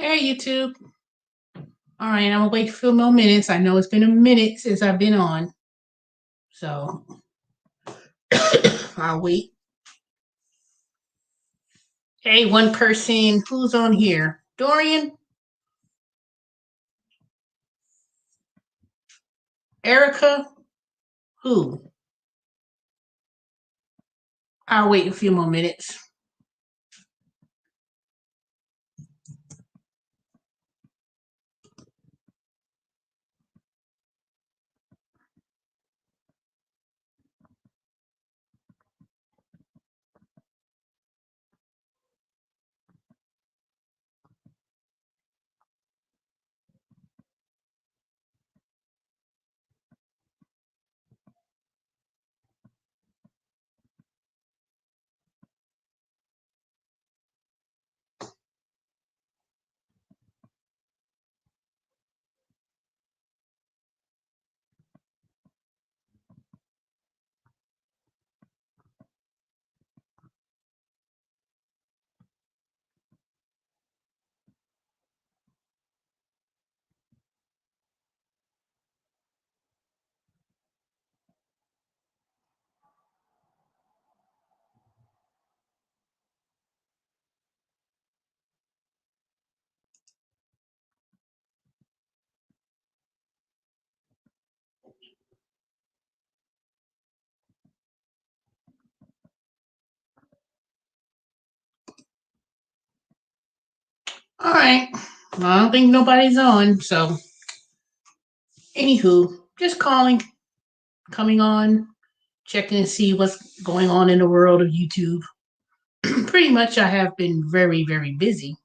Hey, YouTube. All right, I'm gonna wait a few more minutes. I know it's been a minute since I've been on, so I'll wait. Hey, one person who's on here? Dorian, Erica, who? I'll wait a few more minutes. All right. Well, I don't think nobody's on, so anywho, just calling, coming on, checking to see what's going on in the world of YouTube. Pretty much, I have been very, very busy.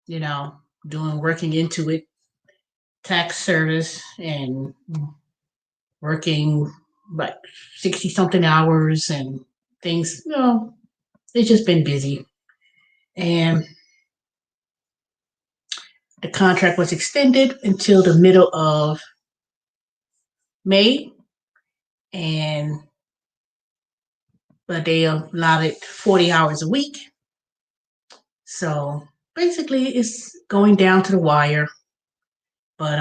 You know, working into it, tax service and working like 60 something hours and things, it's just been busy. And the contract was extended until the middle of May. And but they allotted 40 hours a week. So basically it's going down to the wire. But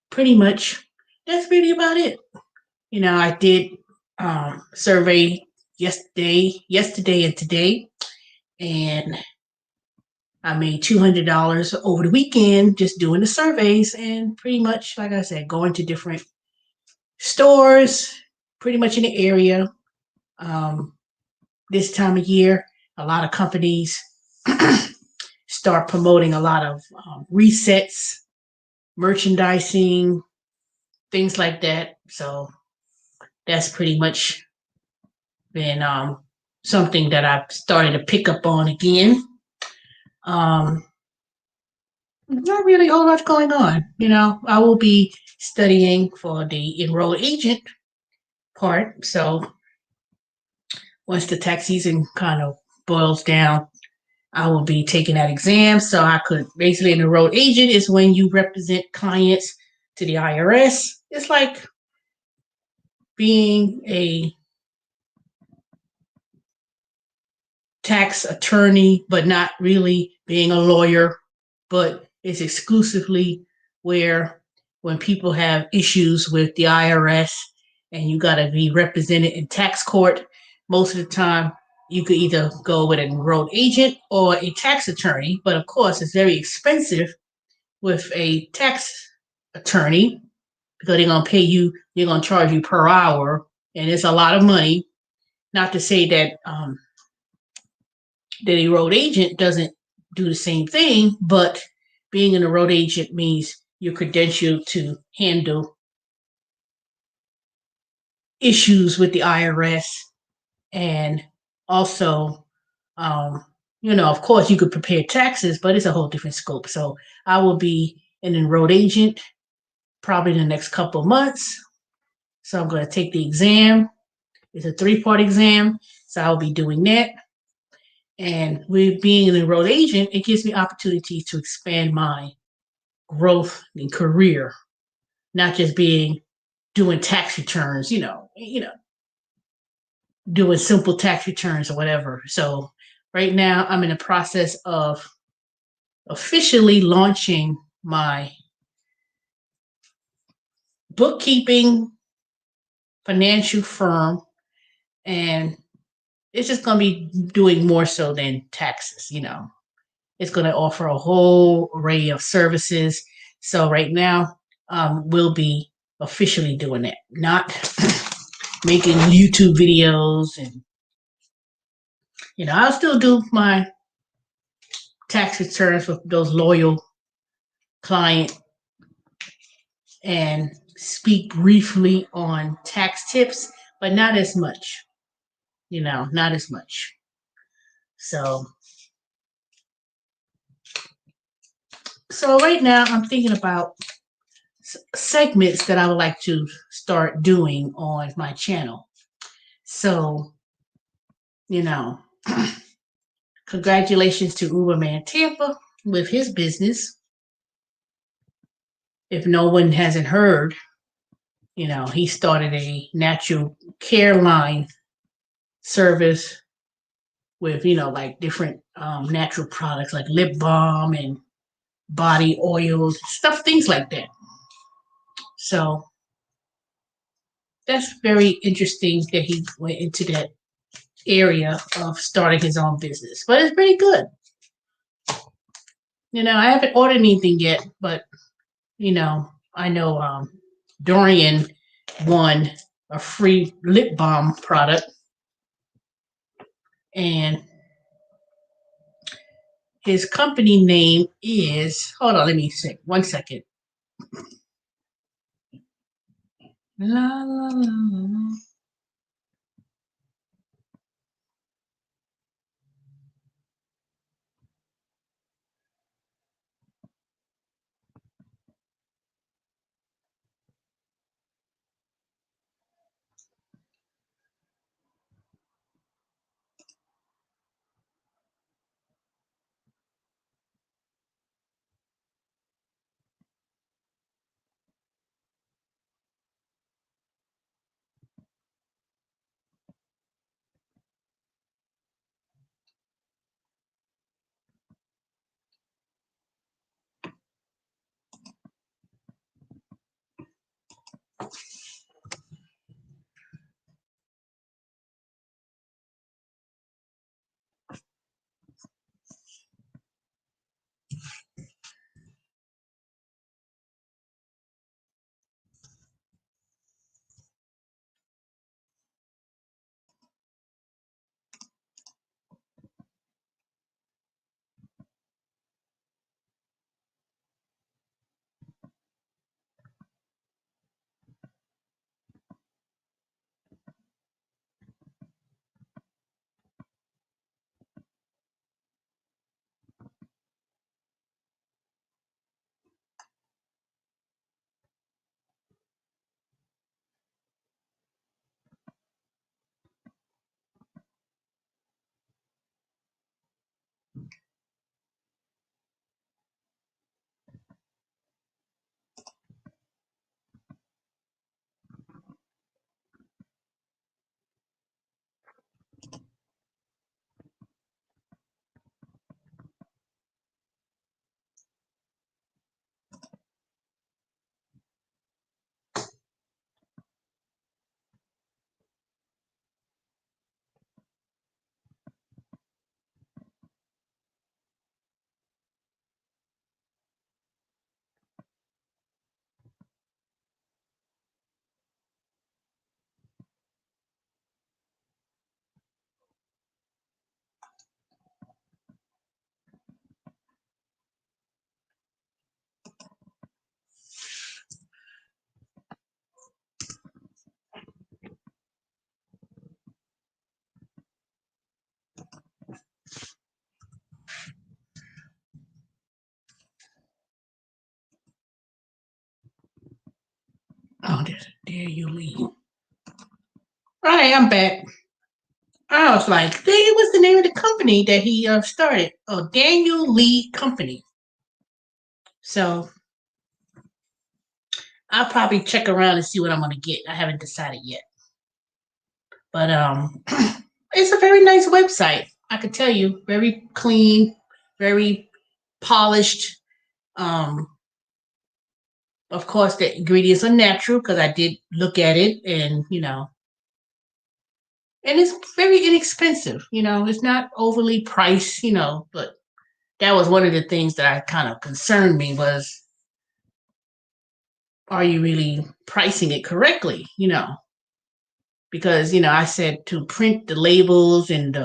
pretty much that's really about it. I did survey yesterday and today, and I made $200 over the weekend just doing the surveys, and pretty much, like I said, going to different stores, pretty much in the area. Um, this time of year, a lot of companies start promoting a lot of resets, merchandising, things like that. So that's pretty much been something that I've started to pick up on again. Um, not really a whole lot going on. I will be studying for the enrolled agent part. So once the tax season kind of boils down, I will be taking that exam. So I could basically, an enrolled agent is when you represent clients to the IRS. It's like being a tax attorney, but not really being a lawyer, but it's exclusively where when people have issues with the IRS and you got to be represented in tax court, most of the time you could either go with an enrolled agent or a tax attorney. But of course, it's very expensive with a tax attorney because they're going to charge you per hour, and it's a lot of money. Not to say that the enrolled agent doesn't do the same thing, but being an enrolled agent means you're credentialed to handle issues with the IRS. And also, um, of course, you could prepare taxes, but it's a whole different scope. So I will be an enrolled agent probably in the next couple of months. So I'm going to take the exam. It's a 3-part exam. So I'll be doing that. And with being an enrolled agent, it gives me opportunities to expand my growth and career, not just doing tax returns, doing simple tax returns or whatever. So right now I'm in the process of officially launching my bookkeeping financial firm, and it's just going to be doing more so than taxes. It's going to offer a whole array of services. So right now, we'll be officially doing that, not making YouTube videos. And I'll still do my tax returns with those loyal client and speak briefly on tax tips, but not as much. Not as much. So right now I'm thinking about segments that I would like to start doing on my channel. So, you know, congratulations to Uberman Tampa with his business. If no one hasn't heard, he started a natural care line service with, like different natural products like lip balm and body oils, stuff, things like that. So that's very interesting that he went into that area of starting his own business, but it's pretty good. I haven't ordered anything yet, but I know Dorian won a free lip balm product, and his company name is, hold on, let me see, 1 second. La, la, la, la. Oh, there you leave. All right, I'm back. I was like, dang, what's the name of the company that he started? Oh, Daniel Lee Company. So I'll probably check around and see what I'm going to get. I haven't decided yet. But it's a very nice website. I could tell you, very clean, very polished. Um, of course, the ingredients are natural because I did look at it, and and it's very inexpensive. It's not overly priced. But that was one of the things that I kind of concerned me was, are you really pricing it correctly? Because I said to print the labels and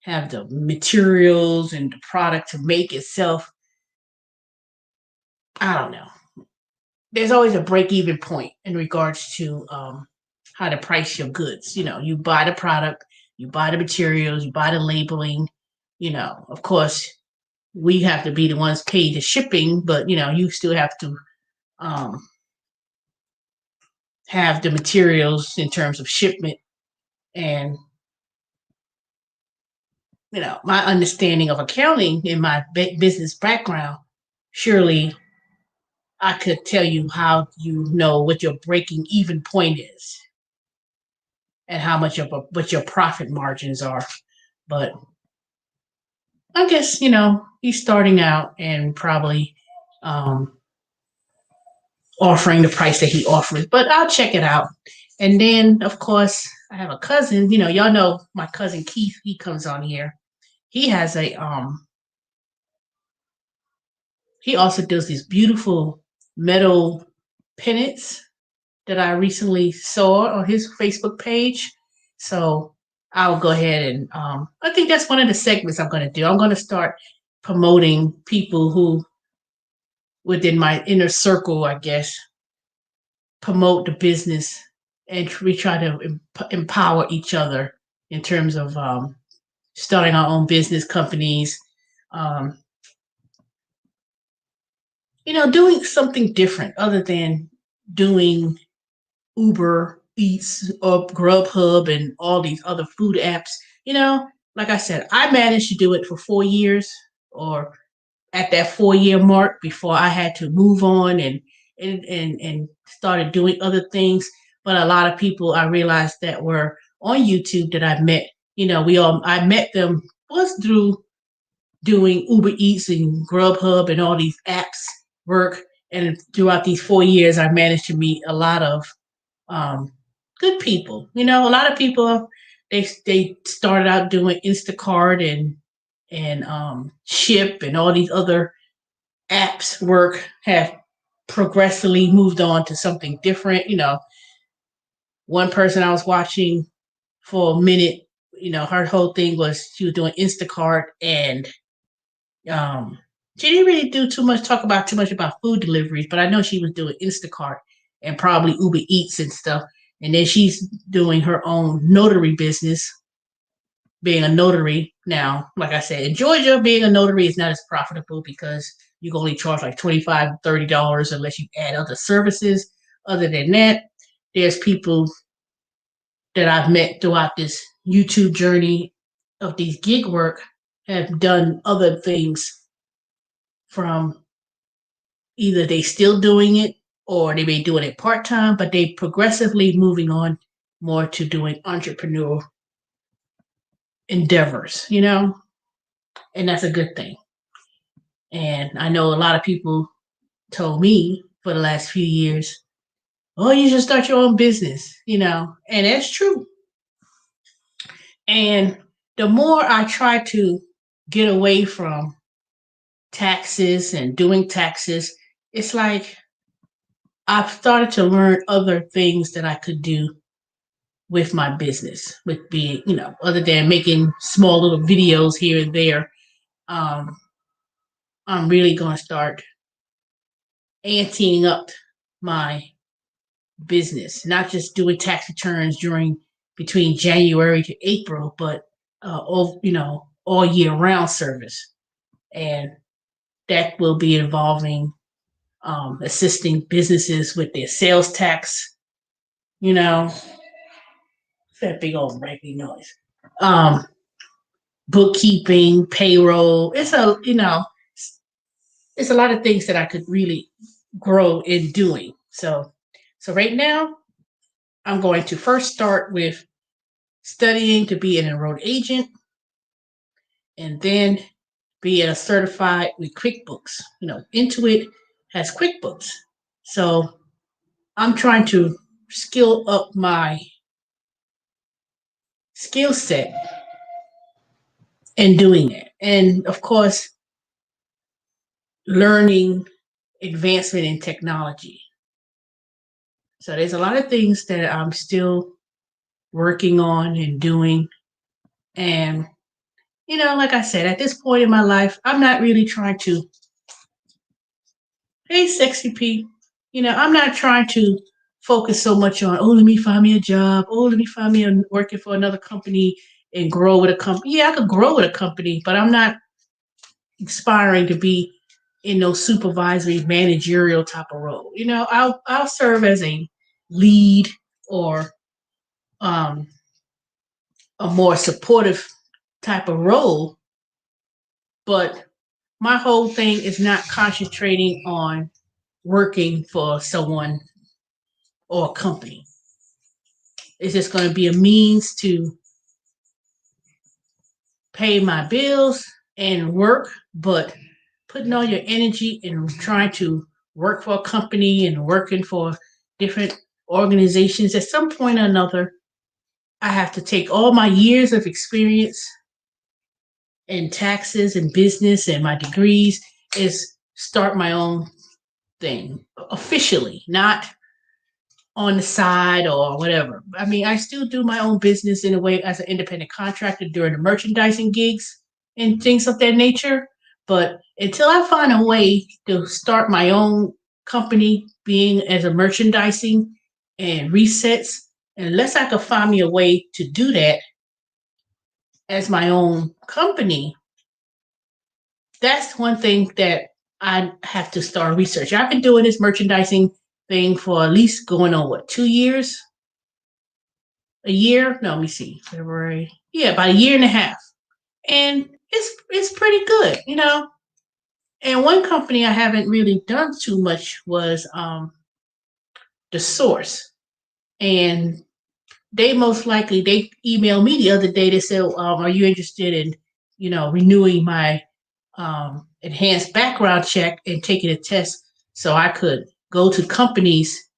have the materials and the product to make itself. I don't know. There's always a break even point in regards to how to price your goods. You buy the product, you buy the materials, you buy the labeling. Of course, we have to be the ones pay the shipping, but you still have to um, have the materials in terms of shipment. And my understanding of accounting in my business background, surely I could tell you how you know what your breaking even point is and how much of what your profit margins are. But I guess he's starting out and probably um, offering the price that he offers. But I'll check it out. And then, of course, I have a cousin. Y'all know my cousin Keith. He comes on here. He has a He also does these beautiful metal pennants that I recently saw on his Facebook page. So I'll go ahead and I think that's one of the segments I'm going to do. I'm going to start promoting people who within my inner circle, I guess, promote the business, and we try to empower each other in terms of starting our own business companies. Um, doing something different other than doing Uber Eats or Grubhub and all these other food apps. Like I said, I managed to do it for 4 years, or at that 4 year mark before I had to move on and started doing other things. But a lot of people I realized that were on YouTube that I met, I met them was through doing Uber Eats and Grubhub and all these apps work. And throughout these 4 years, I managed to meet a lot of um, good people. A lot of people they started out doing Instacart and Ship and all these other apps work, have progressively moved on to something different. One person I was watching for a minute, her whole thing was she was doing Instacart, and um, she didn't really do too much about food deliveries, but I know she was doing Instacart and probably Uber Eats and stuff. And then she's doing her own notary business, being a notary. Now, like I said, in Georgia, being a notary is not as profitable because you can only charge like $25, $30 unless you add other services. Other than that, there's people that I've met throughout this YouTube journey of these gig work have done other things, from either they still doing it or they may doing it part-time, but they progressively moving on more to doing entrepreneurial endeavors, and that's a good thing. And I know a lot of people told me for the last few years, oh, you should start your own business, and that's true. And the more I try to get away from taxes and doing taxes, it's like I've started to learn other things that I could do with my business, with being, other than making small little videos here and there. Um, I'm really going to start anteing up my business, not just doing tax returns during between January to April, but all year round service, and that will be involving assisting businesses with their sales tax. That big old raggedy noise. Um, Bookkeeping, payroll. It's a lot of things that I could really grow in doing. So right now, I'm going to first start with studying to be an enrolled agent, and then being a certified with QuickBooks. Intuit has QuickBooks. So I'm trying to skill up my skill set in doing it. And of course, learning advancement in technology. So there's a lot of things that I'm still working on and doing. And, like I said, at this point in my life, I'm not really trying to, hey, sexy P, I'm not trying to focus so much on, oh, let me find me a job. Oh, let me find me working for another company and grow with a company. Yeah, I could grow with a company, but I'm not aspiring to be in those supervisory managerial type of role. I'll serve as a lead or um, a more supportive type of role, but my whole thing is not concentrating on working for someone or a company. It's just going to be a means to pay my bills and work, but putting all your energy in trying to work for a company and working for different organizations, at some point or another, I have to take all my years of experience in taxes and business and my degrees is start my own thing officially, not on the side or whatever. I mean, I still do my own business in a way as an independent contractor during the merchandising gigs and things of that nature. But until I find a way to start my own company being as a merchandising and resets, unless I could find me a way to do that as my own company, that's one thing that I have to start research. I've been doing this merchandising thing for at least going on 2 years? A year? No, let me see. February. Yeah, about a year and a half. And it's pretty good. And one company I haven't really done too much was the Source. And they most likely they emailed me the other day. They said, "Are you interested in, renewing my enhanced background check and taking a test so I could go to companies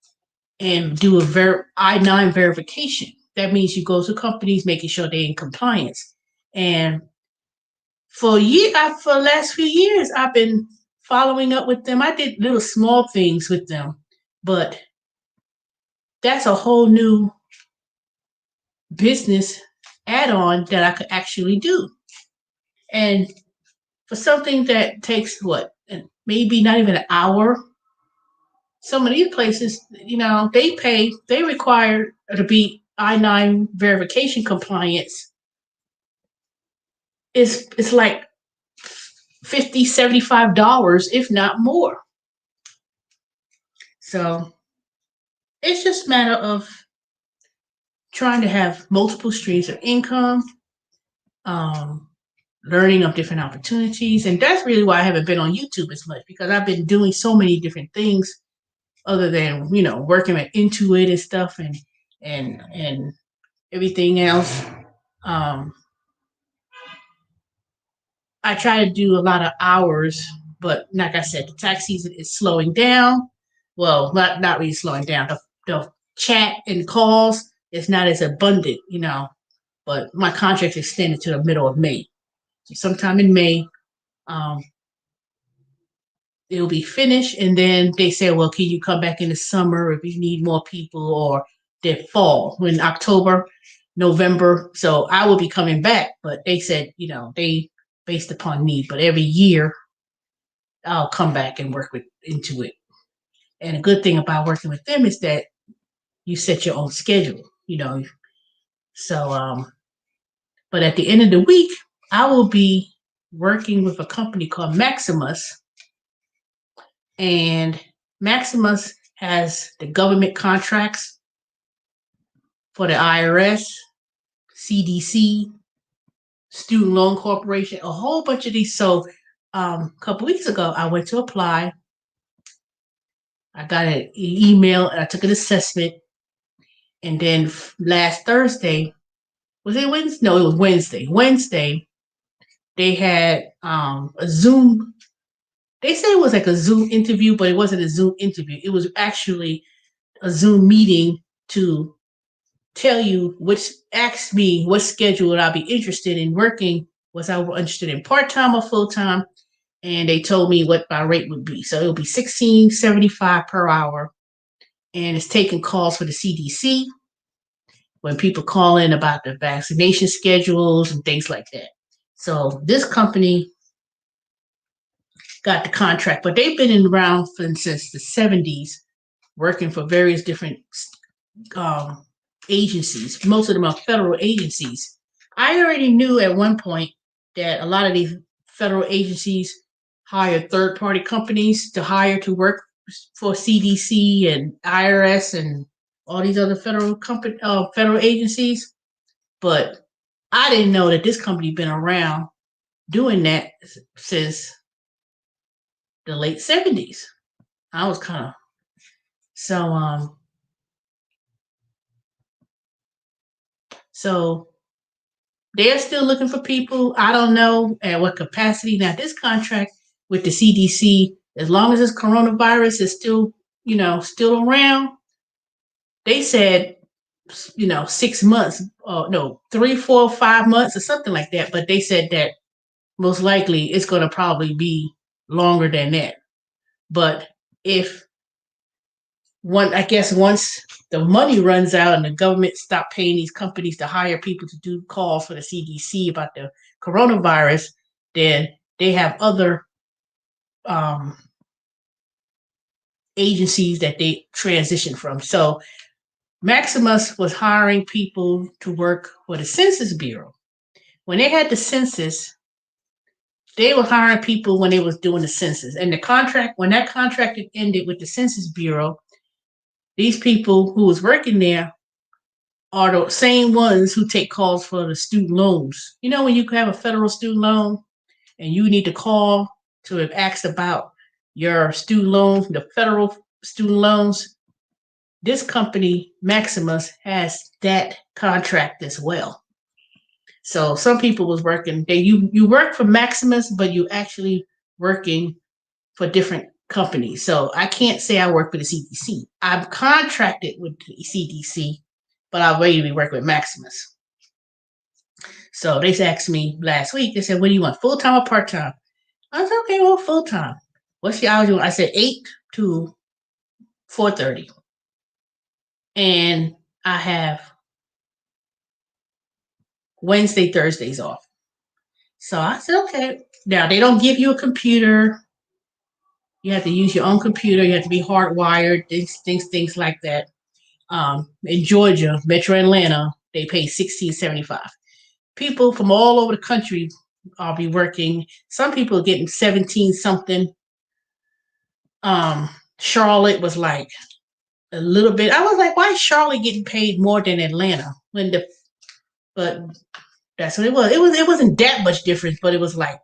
and do a I-9 verification?" That means you go to companies making sure they're in compliance. And for the last few years, I've been following up with them. I did little small things with them, but that's a whole new business add-on that I could actually do. And for something that takes maybe not even an hour, some of these places, they require to be I-9 verification compliance. It's like $50, $75, if not more. So it's just a matter of trying to have multiple streams of income, um, learning of different opportunities. And that's really why I haven't been on YouTube as much, because I've been doing so many different things other than, working at Intuit and stuff and everything else. I try to do a lot of hours, but like I said, the tax season is slowing down. Well, not really slowing down. The chat and calls is not as abundant. But my contract's extended to the middle of May. So sometime in May, um, it'll be finished, and then they say, well, can you come back in the summer if you need more people, or the fall, in October, November. So I will be coming back, but they said, they based upon need, but every year I'll come back and work with Intuit. And a good thing about working with them is that you set your own schedule. So, but at the end of the week, I will be working with a company called Maximus, and Maximus has the government contracts for the IRS, CDC, Student Loan Corporation, a whole bunch of these. So a couple weeks ago, I went to apply. I got an email and I took an assessment. And then last Thursday, was it Wednesday? No, it was Wednesday. Wednesday, they had a Zoom. They said it was like a Zoom interview, but it wasn't a Zoom interview. It was actually a Zoom meeting to tell you ask me what schedule would I be interested in working. Was I interested in part time or full time? And they told me what my rate would be. So it would be $16.75 per hour, and it's taking calls for the CDC when people call in about the vaccination schedules and things like that. So this company got the contract, but they've been around since the 70s, working for various different um, agencies. Most of them are federal agencies. I already knew at one point that a lot of these federal agencies hire third-party companies to hire to work for CDC and IRS and all these other federal agencies. But I didn't know that this company been around doing that since the late 70s. I was kind of so so they're still looking for people. I don't know at what capacity. Now, this contract with the CDC, as long as this coronavirus is still, still around, they said, 6 months, no, 3, 4, 5 months or something like that. But they said that most likely it's going to probably be longer than that. But I guess once the money runs out and the government stop paying these companies to hire people to do calls for the CDC about the coronavirus, then they have other agencies that they transition from. So Maximus was hiring people to work for the Census Bureau. When they had the census, they were hiring people when they was doing the census. And when that contract ended with the Census Bureau, these people who was working there are the same ones who take calls for the student loans. You know, when you have a federal student loan and you need to call to have asked about your student loans, the federal student loans, this company, Maximus, has that contract as well. So some people was working. You work for Maximus, but you actually working for different companies. So I can't say I work for the CDC. I'm contracted with the CDC, but I really work with Maximus. So they asked me last week, they said, what do you want, full-time or part-time? I said, okay, well, full-time. What's your hours? I said 8 to 4:30. And I have Wednesday, Thursdays off. So I said, okay. Now, they don't give you a computer. You have to use your own computer. You have to be hardwired, things like that. In Georgia, Metro Atlanta, they pay $16.75. People from all over the country will be working. Some people are getting 17 something. Charlotte was like a little bit. I was like, why is Charlotte getting paid more than Atlanta? But that's what it was. It wasn't that much difference, but it was like,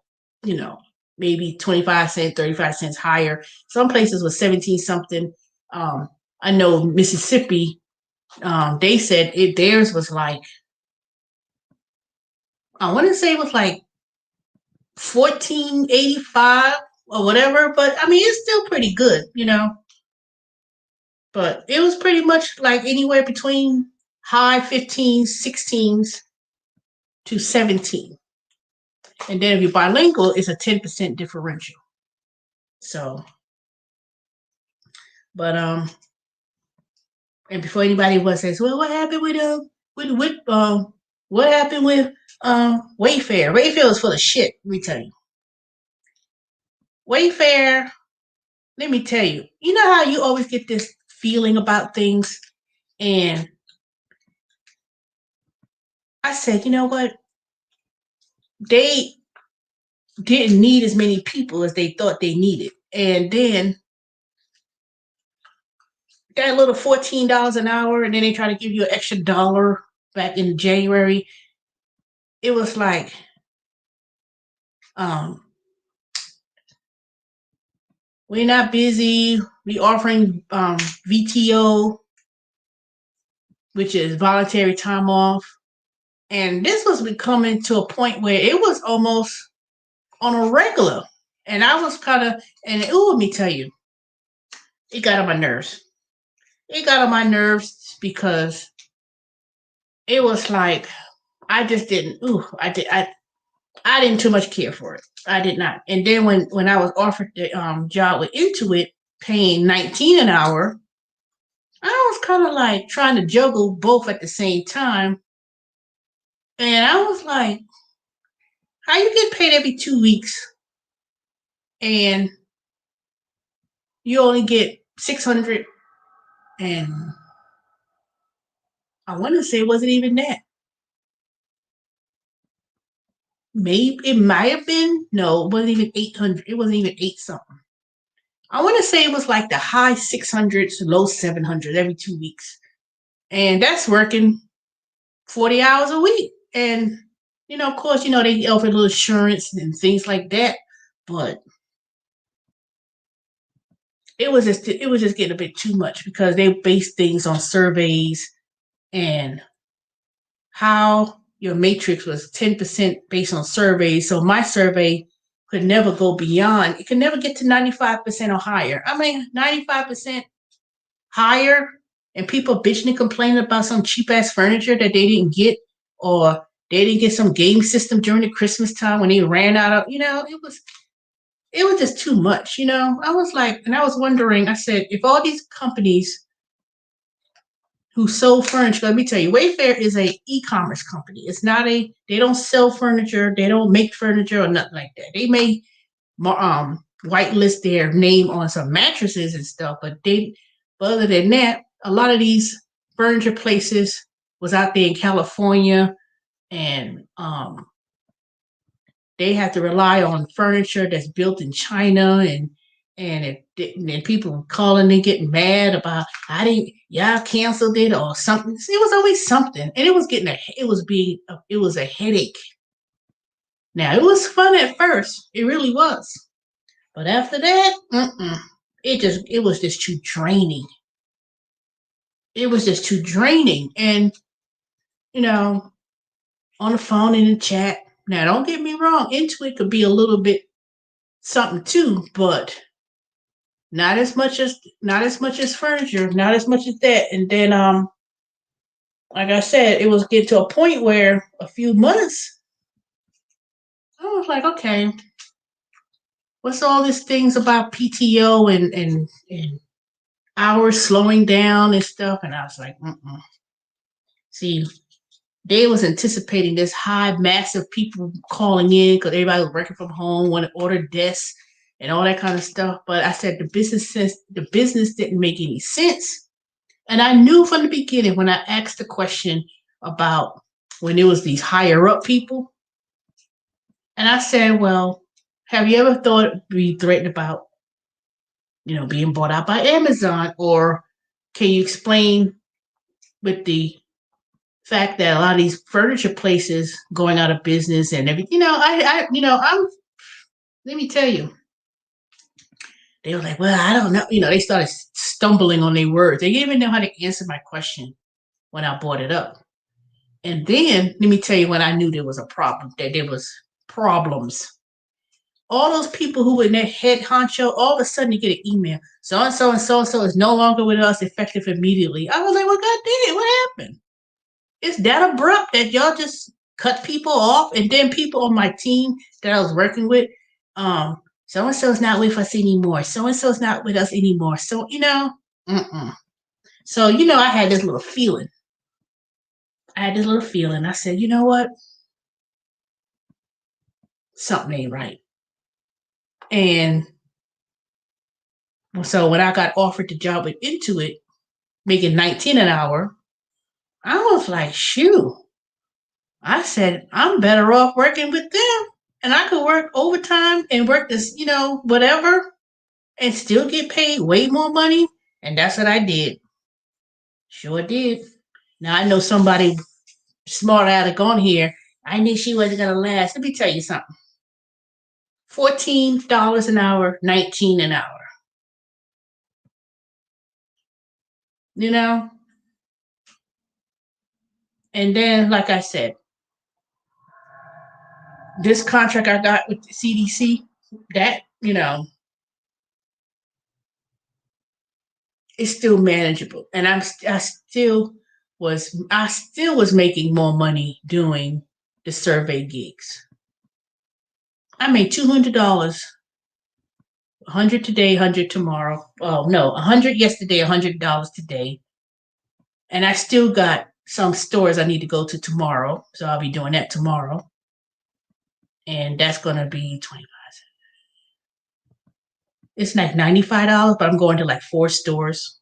maybe 25 cents, 35 cents higher. Some places was 17 something. I know Mississippi, they said theirs was like, I want to say it was like 14.85 or whatever, but I mean, it's still pretty good, but it was pretty much like anywhere between high 15s, 16s to 17. And then if you're bilingual, it's a 10% differential. So, but and before anybody says, well, what happened with what happened with Wayfair? Wayfair was full of shit. Let me tell you. Wayfair. Let me tell you. You know how you always get this feeling about things, and I said, you know what? They didn't need as many people as they thought they needed, and then that little $14 an hour, and then they try to give you an extra dollar back in January. It was like, we're not busy. We offering VTO, which is voluntary time off. And this was becoming to a point where it was almost on a regular. And I was kind of, and ooh, let me tell you, it got on my nerves. It got on my nerves because it was like I just didn't. Ooh, I didn't too much care for it. I did not. And then when I was offered the job with Intuit, paying 19 an hour, I was kind of like trying to juggle both at the same time. And I was like, how you get paid every 2 weeks and you only get 600, and I want to say it wasn't even that. Maybe it might have been. No, it wasn't even 800. It wasn't even eight something. I want to say it was like the high 600s, low 700 every 2 weeks. And that's working 40 hours a week. And, of course, they offer a little insurance and things like that. But it was just getting a bit too much because they base things on surveys and how your matrix was 10% based on surveys. So my survey could never go beyond, it could never get to 95% or higher. I mean, 95% higher, and people bitching and complaining about some cheap ass furniture that they didn't get, or they didn't get some game system during the Christmas time when they ran out of, it was just too much. I was like, and I was wondering, I said, if all these companies who sold furniture, let me tell you, Wayfair is a e-commerce company. It's not they don't sell furniture, they don't make furniture or nothing like that. They may whitelist their name on some mattresses and stuff, but other than that, a lot of these furniture places was out there in California, and they have to rely on furniture that's built in China, and people calling and getting mad about I didn't y'all canceled it or something. It was always something, and it was a headache. Now it was fun at first, it really was, but after that, it was just too draining. It was just too draining, and you know, on the phone in the chat. Now, don't get me wrong, Intuit could be a little bit something too, but not as much as furniture, not as much as that. And then like I said, it was getting to a point where a few months I was like, okay, what's all these things about PTO and hours slowing down and stuff? And I was like, see, they was anticipating this high, massive people calling in because everybody was working from home, want to order desks and all that kind of stuff. But I said the business didn't make any sense. And I knew from the beginning when I asked the question about when it was these higher up people, and I said, well, have you ever thought be threatened about, being bought out by Amazon? Or can you explain with the fact that a lot of these furniture places going out of business and everything? I'm let me tell you, they were like, well, I don't know. They started stumbling on their words. They didn't even know how to answer my question when I brought it up. And then let me tell you when I knew there was a problem, that there was problems. All those people who were in that head honcho, all of a sudden you get an email. So and so and so and so is no longer with us, effective immediately. I was like, well, God dang it, what happened? It's that abrupt that y'all just cut people off, and then people on my team that I was working with, so and so's not with us anymore. So and so's not with us anymore. So mm-mm. So I had this little feeling. I said, you know what? Something ain't right. And so when I got offered the job with Intuit, making 19 an hour, I was like, shoot. I said, I'm better off working with them. And I could work overtime and work this, whatever, and still get paid way more money. And that's what I did. Sure did. Now I know somebody smart out of gone here. I knew she wasn't gonna last. Let me tell you something. $14 an hour, 19 an hour. You know? And then, like I said, this contract I got with the CDC, that, it's still manageable. And I still was making more money doing the survey gigs. I made $200, 100 today, 100 tomorrow. Oh no, 100 yesterday, $100 today. And I still got some stores I need to go to tomorrow, so I'll be doing that tomorrow. And that's gonna be 25. It's like $95, but I'm going to like 4 stores,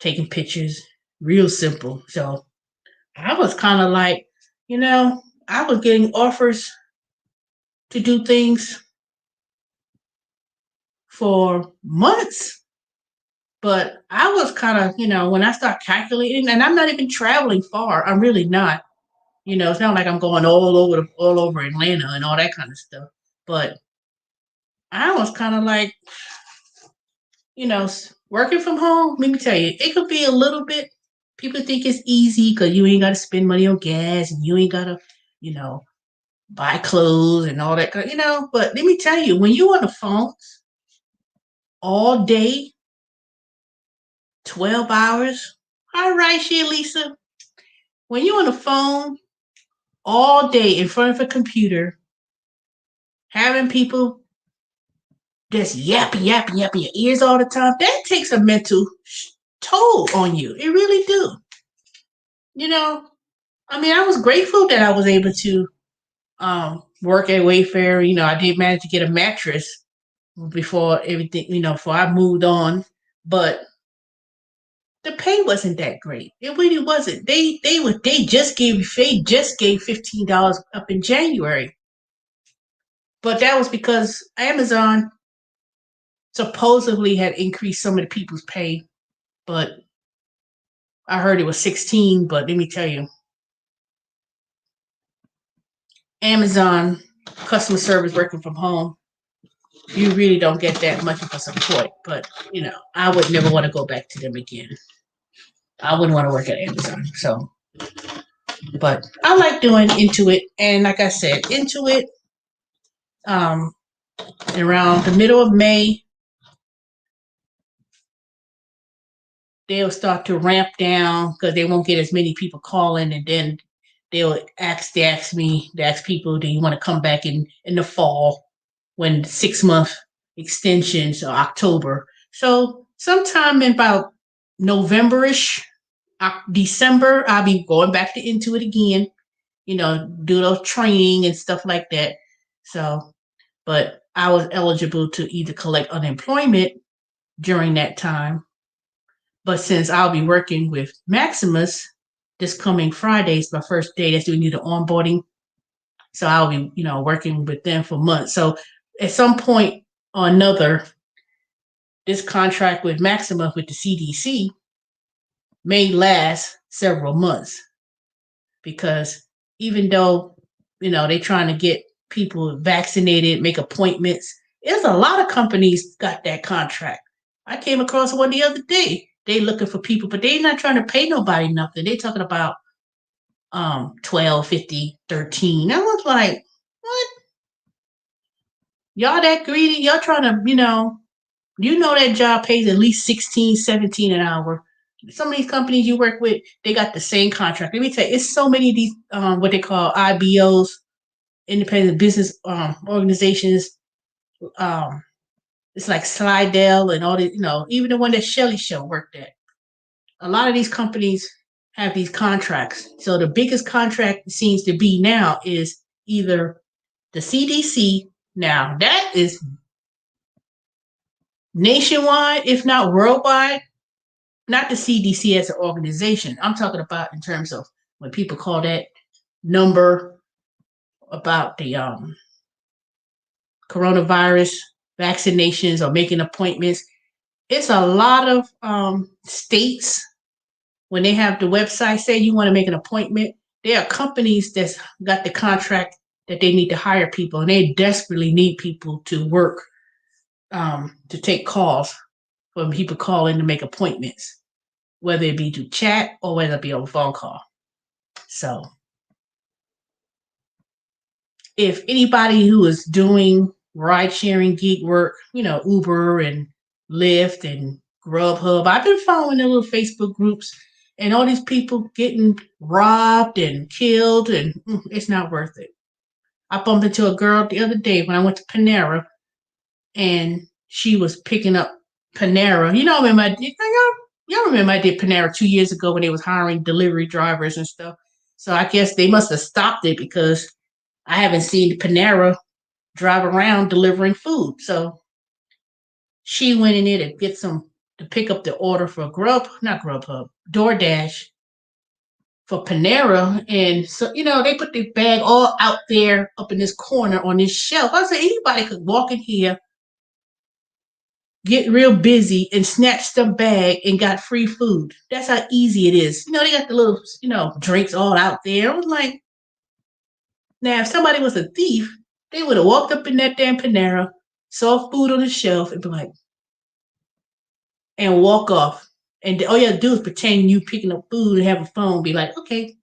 taking pictures, real simple. So I was kind of like, I was getting offers to do things for months. But I was kind of, when I start calculating, and I'm not even traveling far. I'm really not. It's not like I'm going all over Atlanta and all that kind of stuff. But I was kind of like, working from home. Let me tell you, it could be a little bit. People think it's easy because you ain't got to spend money on gas and you ain't got to, you know, buy clothes and all that. But let me tell you, when you on the phones all day, 12 hours. All right, Lisa. When you on the phone all day in front of a computer, having people just yapping your ears all the time, that takes a mental toll on you. It really do. I was grateful that I was able to work at Wayfair. I did manage to get a mattress before everything, before I moved on. But the pay wasn't that great. It really wasn't. They just gave $15 up in January. But that was because Amazon supposedly had increased some of the people's pay, but I heard it was 16. But let me tell you, Amazon customer service working from home, you really don't get that much of a support. But I would never want to go back to them again. I wouldn't want to work at Amazon. So, but I like doing Intuit, and like I said, Intuit, around the middle of May, they'll start to ramp down because they won't get as many people calling, and then they'll ask people, do you want to come back in the fall when 6-month extensions or October? So sometime in about November-ish, December, I'll be going back to Intuit again, do those training and stuff like that. So, but I was eligible to either collect unemployment during that time. But since I'll be working with Maximus this coming Friday, is my first day. That's doing the onboarding. So I'll be, working with them for months. So at some point or another, this contract with Maximus with the CDC may last several months, because even though, they're trying to get people vaccinated, make appointments, there's a lot of companies got that contract. I came across one the other day. They looking for people, but they're not trying to pay nobody nothing. They talking about 12, 50, 13. I was like, what? Y'all that greedy? Y'all trying to, that job pays at least 16, 17 an hour. Some of these companies you work with, they got the same contract. Let me tell you, it's so many of these what they call IBOs, independent business organizations. It's like Slidell and all the, even the one that Shelly Show worked at. A lot of these companies have these contracts. So the biggest contract seems to be now is either the CDC. Now that is nationwide, if not worldwide. Not the CDC as an organization. I'm talking about in terms of when people call that number about the coronavirus vaccinations or making appointments. It's a lot of states, when they have the website say you want to make an appointment, there are companies that's got the contract that they need to hire people, and they desperately need people to work, to take calls when people call in to make appointments, whether it be through chat or whether it be on phone call. So if anybody who is doing ride sharing gig work, Uber and Lyft and Grubhub, I've been following their little Facebook groups and all these people getting robbed and killed, and it's not worth it. I bumped into a girl the other day when I went to Panera, and she was picking up Panera. Y'all remember I did Panera 2 years ago when they was hiring delivery drivers and stuff. So I guess they must have stopped it because I haven't seen Panera drive around delivering food. So she went in there to pick up the order for not Grubhub, DoorDash for Panera. And so, they put the bag all out there up in this corner on this shelf. I said, anybody could walk in here, get real busy, and snatch the bag and got free food. That's how easy it is. They got the little, drinks all out there. I was like, now if somebody was a thief, they would have walked up in that damn Panera, saw food on the shelf, and be like, and walk off. And all you have to do is pretend you picking up food and have a phone, be like, okay,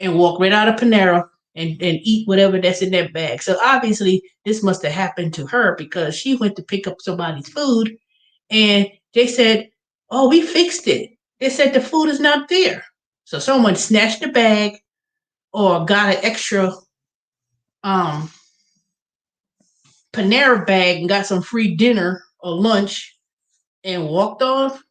and walk right out of Panera and eat whatever that's in that bag. So obviously this must have happened to her because she went to pick up somebody's food and they said, oh, we fixed it. They said the food is not there. So someone snatched the bag or got an extra Panera bag and got some free dinner or lunch and walked off.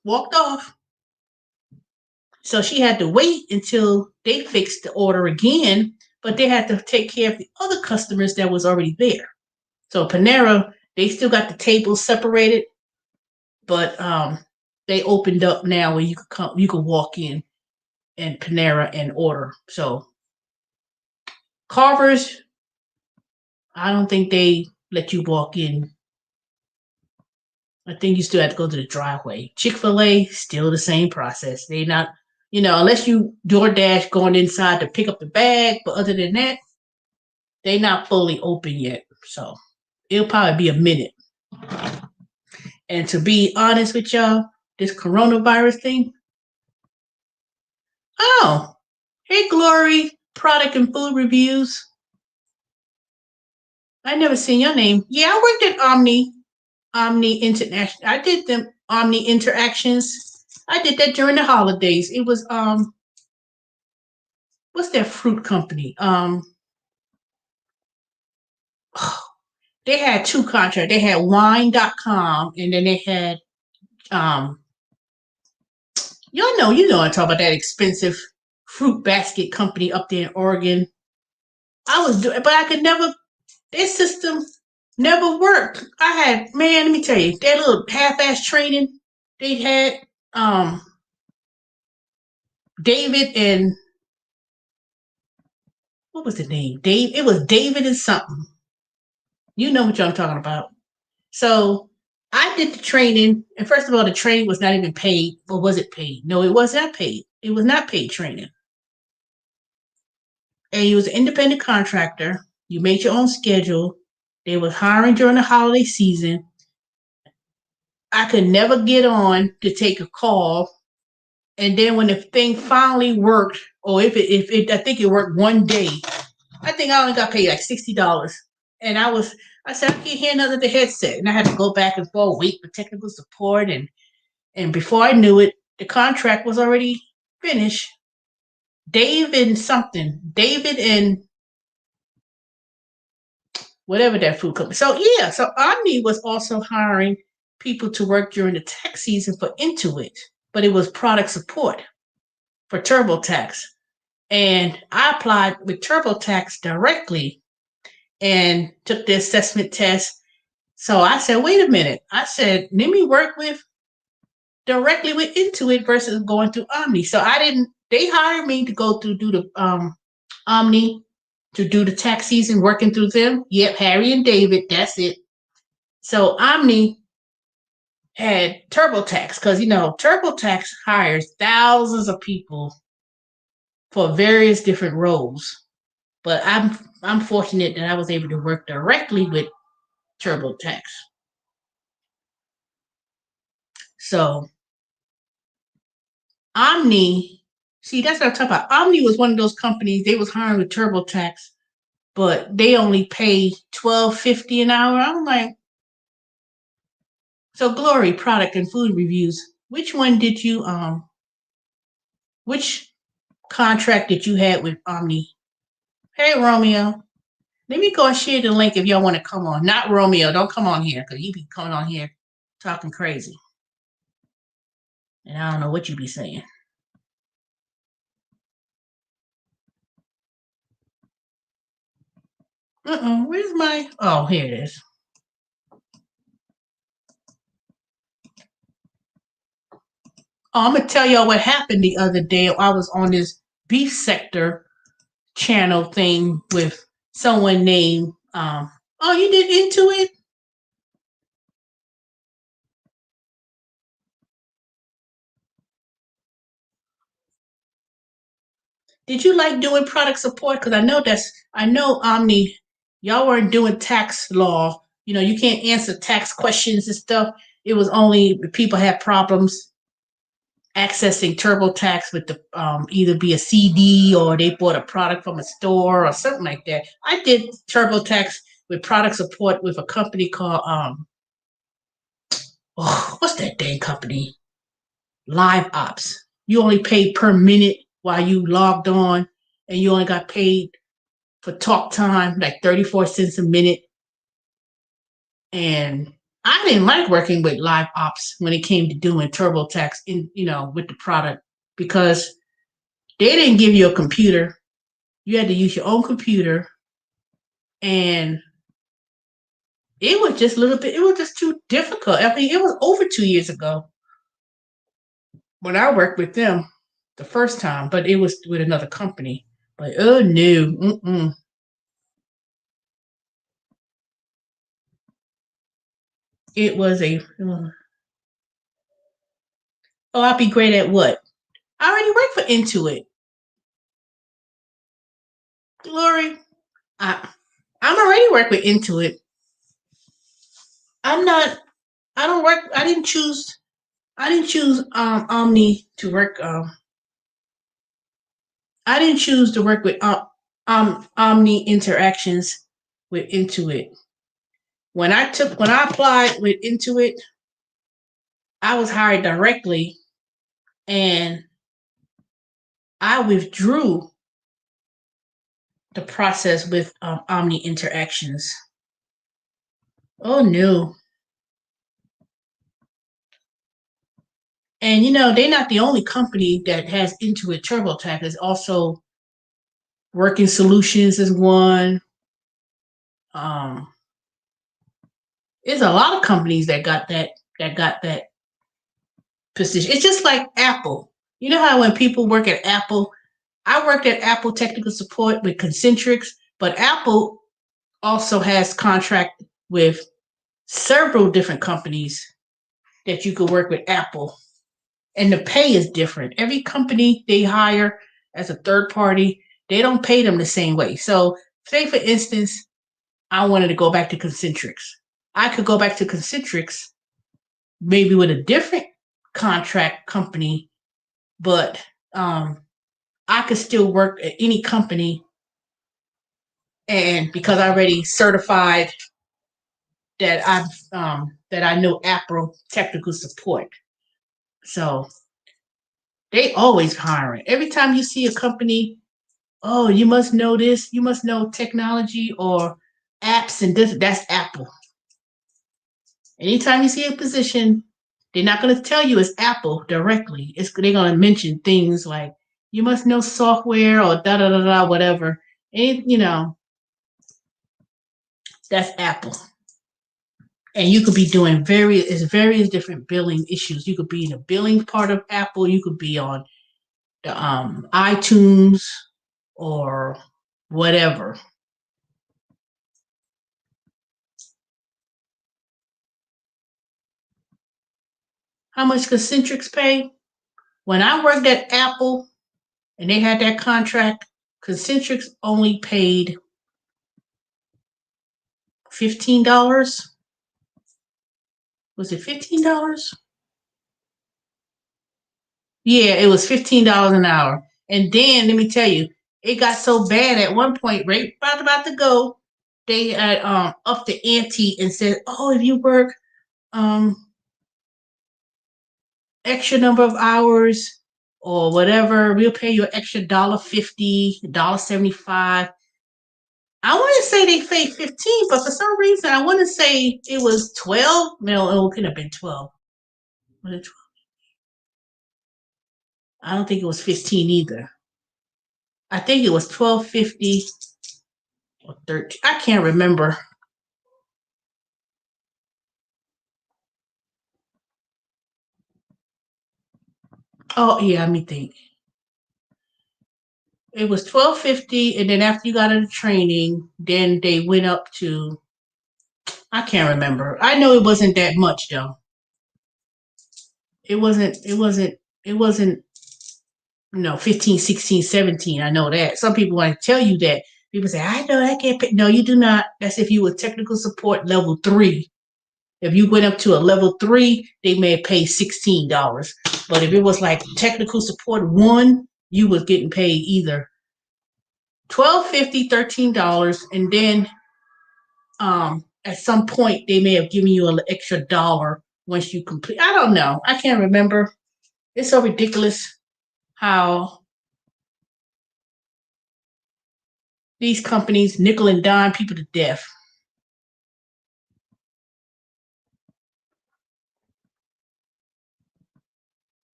So she had to wait until they fixed the order again, but they had to take care of the other customers that was already there. So Panera, they still got the tables separated, but they opened up now where you could walk in and Panera and order. So Carver's, I don't think they let you walk in. I think you still have to go to the driveway. Chick-fil-A, still the same process. They not, unless you DoorDash going inside to pick up the bag, but other than that, they not fully open yet. So it'll probably be a minute. And to be honest with y'all, this coronavirus thing. Oh, hey Glory, product and food reviews. I never seen your name. Yeah, I worked at Omni International. I did them Omni Interactions. I did that during the holidays. It was what's that fruit company? They had two contracts. They had wine.com and then they had you know I talk about that expensive fruit basket company up there in Oregon. I was doing, but I could never. Their system never worked. Let me tell you, that little half-ass training they had. David and what was the name? Dave. It was David and something. You know what I'm talking about. So I did the training, and first of all, the training was not even paid. Or was it paid? No, it was not paid. It was not paid training. And you was an independent contractor. You made your own schedule. They was hiring during the holiday season. I could never get on to take a call. And then when the thing finally worked, or if it I think it worked one day, I think I only got paid like $60. And I said, I can't hear nothing at the headset. And I had to go back and forth, wait for technical support. And before I knew it, the contract was already finished. David and whatever that food company. So Omni was also hiring people to work during the tax season for Intuit, but it was product support for TurboTax. And I applied with TurboTax directly and took the assessment test. So I said, wait a minute. I said, let me work directly with Intuit versus going through Omni. So they hired me to go to do the Omni to do the tax season, working through them. Yep, Harry and David, that's it. So Omni had TurboTax because TurboTax hires thousands of people for various different roles. But I'm fortunate that I was able to work directly with TurboTax. So Omni, see, that's what I'm talking about. Omni was one of those companies, they was hiring with TurboTax but they only pay $12.50 an hour. I'm like, so Glory product and food reviews. Which one did you which contract that you had with Omni? Hey Romeo, let me go and share the link if y'all want to come on. Not Romeo, don't come on here because you be coming on here talking crazy, and I don't know what you be saying. Where's my? Oh, here it is. Oh, I'm gonna tell y'all what happened the other day. I was on this beef sector channel thing with someone named oh, you did Intuit? Did you like doing product support? Because I know Omni, y'all weren't doing tax law. You know, you can't answer tax questions and stuff. It was only people had problems accessing TurboTax with the either be a CD or they bought a product from a store or something like that. I did TurboTax with product support with a company called oh, what's that dang company? Live Ops. You only paid per minute while you logged on, and you only got paid for talk time, like 34 cents a minute. And I didn't like working with Live Ops when it came to doing TurboTax in, with the product because they didn't give you a computer. You had to use your own computer, and it was just a little bit. It was just too difficult. I mean, it was over 2 years ago when I worked with them the first time, but it was with another company. But oh no, it was a. Oh, I'd be great at what? I already work for Intuit. Glory, I, I'm already work with Intuit. I'm not. I don't work. I didn't choose. I didn't choose Omni to work. I didn't choose to work with Omni interactions with Intuit. When I applied with Intuit, I was hired directly, and I withdrew the process with Omni interactions. Oh no! And they're not the only company that has Intuit TurboTax. There's also Working Solutions is one. Um, there's a lot of companies that got that position. It's just like Apple. You know how when people work at Apple, I worked at Apple technical support with Concentrix, but Apple also has contract with several different companies that you could work with Apple, and the pay is different. Every company they hire as a third party, they don't pay them the same way. So, say for instance, I wanted to go back to Concentrix. I could go back to Concentrix maybe with a different contract company, but I could still work at any company, and because I already certified that I know Apple technical support, so they always hiring. Every time you see a company, oh, you must know this, you must know technology or apps and this. That's Apple. Anytime you see a position, they're not going to tell you it's Apple directly. They're going to mention things like you must know software or da da da da whatever. And that's Apple. And you could be doing various different billing issues. You could be in the billing part of Apple. You could be on the iTunes or whatever. How much Concentrix pay? When I worked at Apple and they had that contract, Concentrix only paid $15. Was it $15? Yeah, it was $15 an hour. And then let me tell you, it got so bad at one point, right about to go, they had upped the ante and said, "Oh, if you work um extra number of hours or whatever, we'll pay you an extra $1.50, $1.75." I want to say they paid 15, but for some reason I want to say it was 12. No, it could have been 12. Was it 12? I don't think it was 15 either. I think it was 12.50 or 13. I can't remember. Oh yeah, let me think. It was 12.50, and then after you got into training, then they went up to, I can't remember. I know it wasn't that much though. It wasn't. It wasn't. It wasn't. 15, 16, 17. I know that. Some people want to tell you that. People say, I know I can't pay. No, you do not. That's if you were technical support level 3. If you went up to a level 3, they may pay $16. But if it was like technical support 1, you was getting paid either 12.50, $13, and then at some point they may have given you an extra dollar once you complete. I don't know. I can't remember. It's so ridiculous how these companies nickel and dime people to death.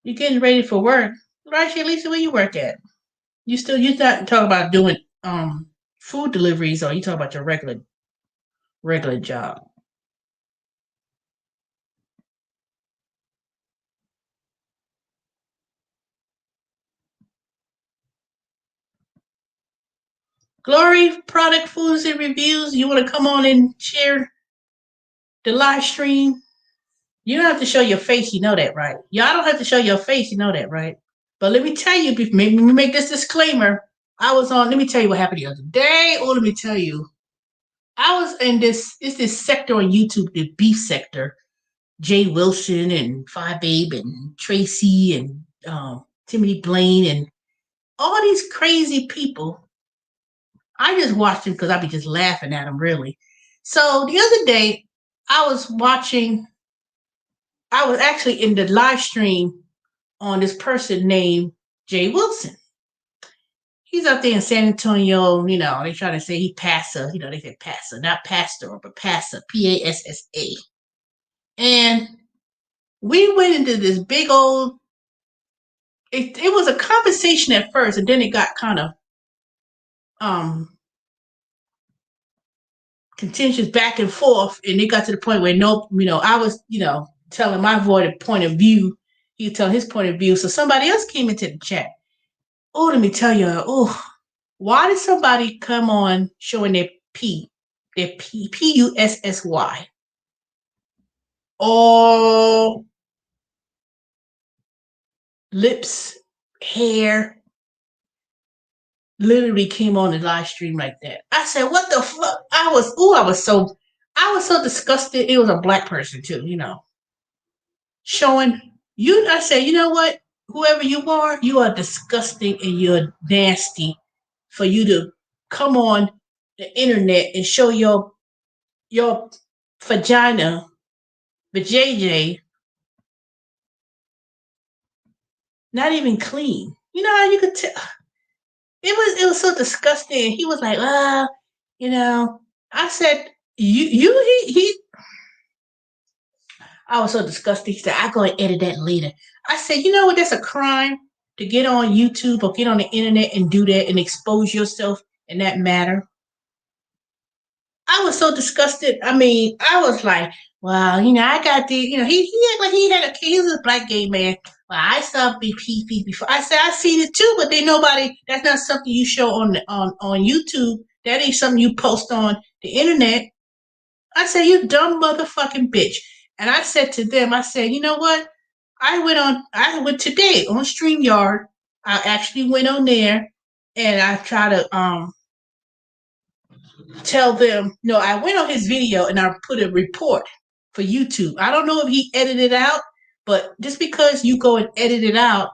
You're getting ready for work. Right, Lisa, where you work at? You not talk about doing food deliveries, or you talk about your regular job? Glory product foods and reviews. You want to come on and share the live stream? You don't have to show your face. You know that, right? Y'all don't have to show your face. You know that, right? But let me tell you, maybe me make this disclaimer. I was on. Let me tell you what happened the other day. Oh, let me tell you. I was in this. It's this sector on YouTube, the beef sector. Jay Wilson and Five Babe and Tracy and Timothy Blaine and all these crazy people. I just watched them because I'd be just laughing at them, really. So the other day, I was watching. I was actually in the live stream on this person named Jay Wilson. He's up there in San Antonio. They try to say he passa. They say passa, not pastor, but passa, Passa. And we went into this big old. It was a conversation at first, and then it got kind of um contentious back and forth, and it got to the point where I was telling my point of view. He was telling his point of view. So somebody else came into the chat. Oh, let me tell you. Oh, why did somebody come on showing their Pussy, all lips, hair, literally came on the live stream like that. I said, "What the fuck?" I was so disgusted. It was a black person too, showing you. I said, you know what? Whoever you are disgusting and you're nasty for you to come on the internet and show your vagina, vajayjay, not even clean. You know how you could tell. It was so disgusting. He was like, you know. I said, he. I was so disgusted. He said, "I go and edit that later." I said, "You know what? That's a crime to get on YouTube or get on the internet and do that and expose yourself in that matter." I was so disgusted. I mean, I was like, "Well, I got the, he act like he was a black gay man. Well, I saw BP before." I said, "I seen it too, but that's not something you show on YouTube. That ain't something you post on the internet." I said, "You dumb motherfucking bitch." And I said to them, I said, "You know what? I went today on StreamYard. I actually went on there and I try to tell them, no, I went on his video and I put a report for YouTube. I don't know if he edited it out, but just because you go and edit it out,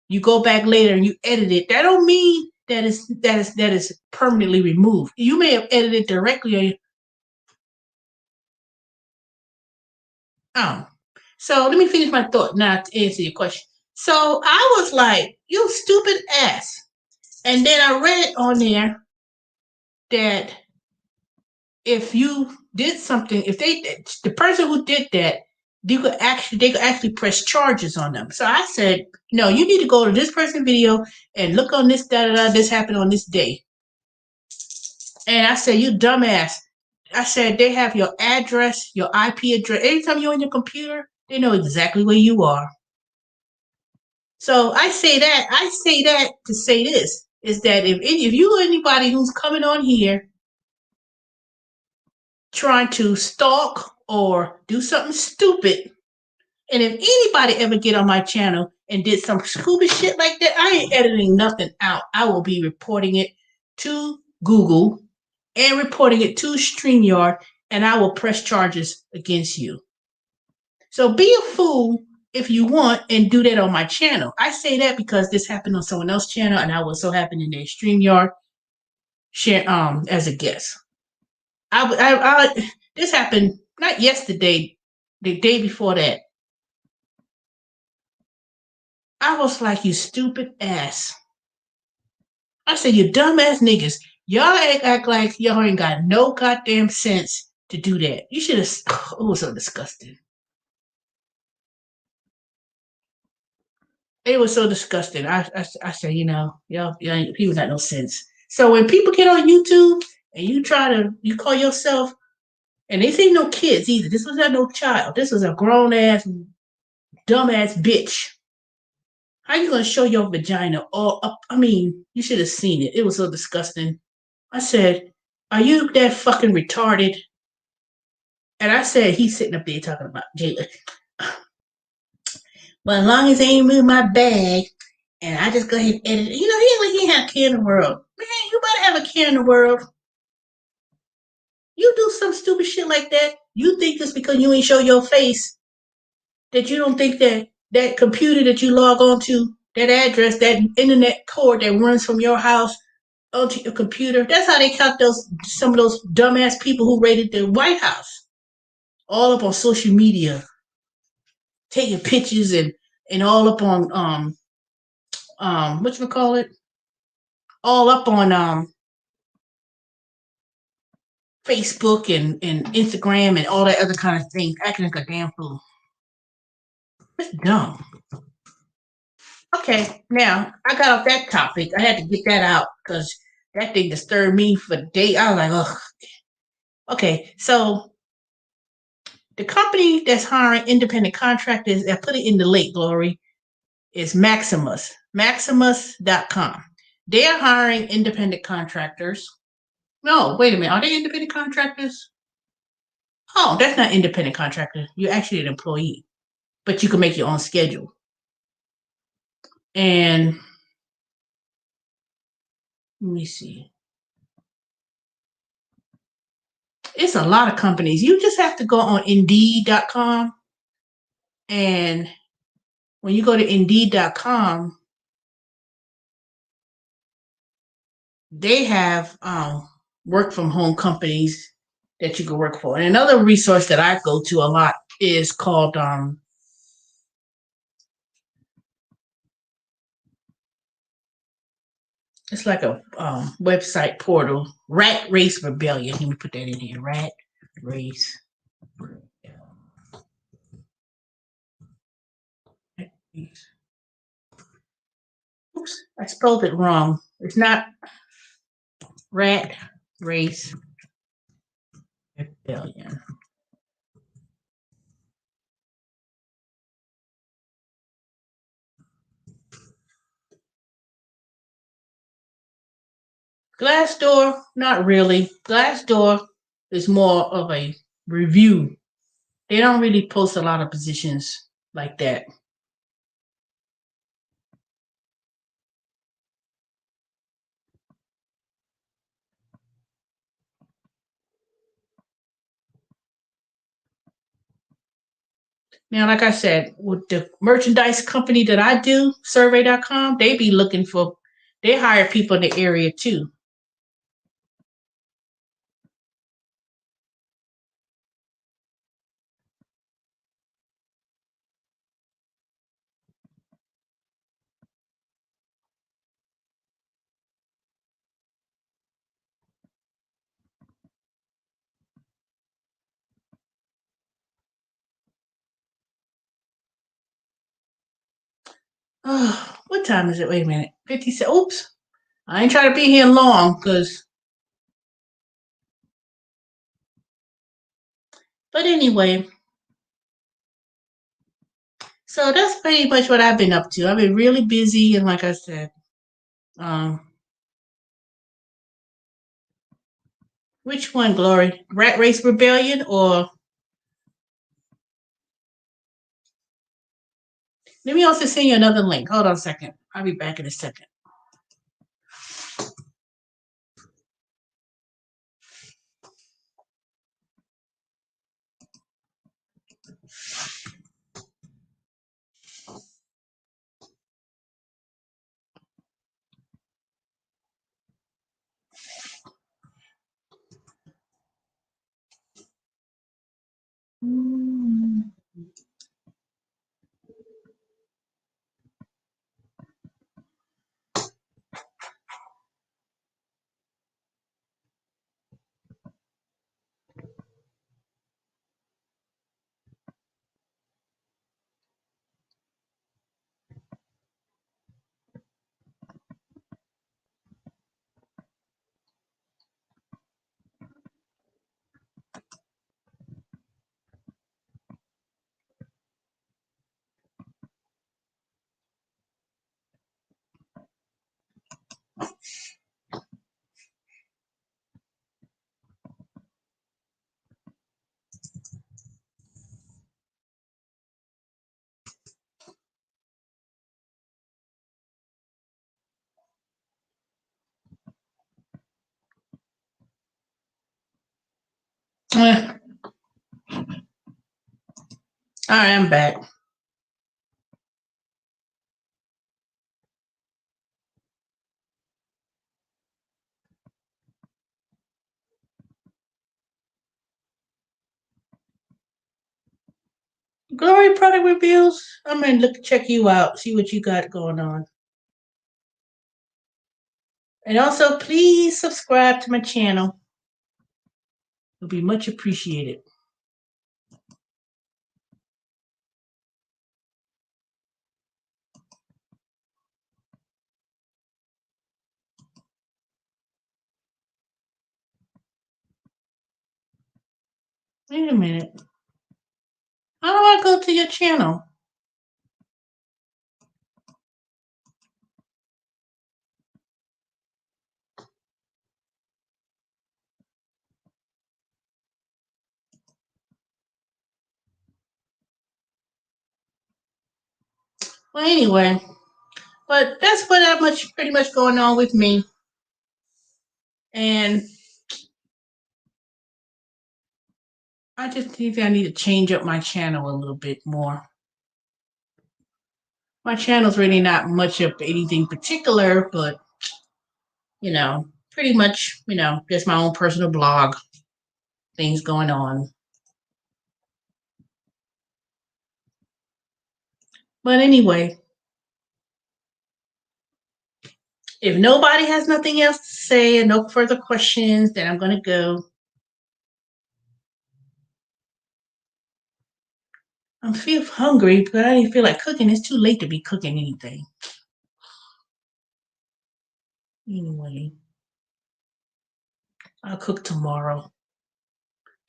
you go back later and you edit it, that don't mean that is permanently removed. You may have edited directly. Oh, so let me finish my thought now to answer your question. So I was like, "You stupid ass," and then I read on there that if you did something, if the person who did that, they could actually press charges on them. So I said, no, you need to go to this person's video and look on this da da da. This happened on this day. And I said, you dumbass. I said they have your address, your IP address. Anytime you're on your computer, they know exactly where you are. So I say that to say this is that if you or anybody who's coming on here trying to stalk or do something stupid, and if anybody ever get on my channel and did some stupid shit like that, I ain't editing nothing out. I will be reporting it to Google and reporting it to StreamYard, and I will press charges against you. So be a fool if you want and do that on my channel. I say that because this happened on someone else's channel, and I was so happy in their StreamYard share as a guest. This happened not yesterday, the day before that. I was like, you stupid ass. I said, you dumbass niggas. Y'all act like y'all ain't got no goddamn sense to do that. You should have. It was so disgusting. It was so disgusting. I said, y'all people got no sense. So when people get on YouTube and you call yourself, and this ain't no kids either. This was not no child. This was a grown ass, dumbass bitch. How you gonna show your vagina all up? I mean, you should have seen it. It was so disgusting. I said, are you that fucking retarded? And I said, he's sitting up there talking about Jalen. Well, as long as they ain't move my bag, and I just go ahead and edit it. He ain't like he ain't have a care in the world. Man, you better have a care in the world. You do some stupid shit like that. You think just because you ain't show your face that you don't think that computer that you log on to, that address, that internet cord that runs from your house onto your computer. That's how they count some of those dumbass people who raided the White House. All up on social media, taking pictures and all up on what you call it? All up on Facebook and Instagram and all that other kind of things, acting like a damn fool. It's dumb. Okay, now I got off that topic. I had to get that out because that thing disturbed me for days. I was like, ugh. Okay, so the company that's hiring independent contractors, I put it in the link, Glory, is Maximus. Maximus.com. They're hiring independent contractors. No, wait a minute. Are they independent contractors? Oh, that's not independent contractor. You're actually an employee, but you can make your own schedule. And let me see. It's a lot of companies. You just have to go on Indeed.com. And when you go to Indeed.com, they have work from home companies that you can work for. And another resource that I go to a lot is called it's like a website portal, Rat Race Rebellion. Let me put that in here. Rat Race Rebellion. Oops, I spelled it wrong. It's not Rat Race Rebellion. Glassdoor, not really. Glassdoor is more of a review. They don't really post a lot of positions like that. Now, like I said, with the merchandise company that I do, survey.com, they be looking for They hire people in the area too. Oh, what time is it? Wait a minute. 57. Oops. I ain't trying to be here long because. But anyway, so that's pretty much what I've been up to. I've been really busy, and like I said, um, which one, Glory? Rat Race Rebellion or let me also send you another link. Hold on a second. I'll be back in a second. All right, I'm back. Glory product reviews. I'm gonna look check you out, see what you got going on. And also please subscribe to my channel. It'll be much appreciated. Wait a minute. How do I go to your channel? Well, anyway, but that's pretty much going on with me. And I just think I need to change up my channel a little bit more. My channel's really not much of anything particular, but pretty much, just my own personal blog, things going on. But anyway, if nobody has nothing else to say and no further questions, then I'm going to go. I feel hungry, but I didn't feel like cooking. It's too late to be cooking anything. Anyway, I'll cook tomorrow.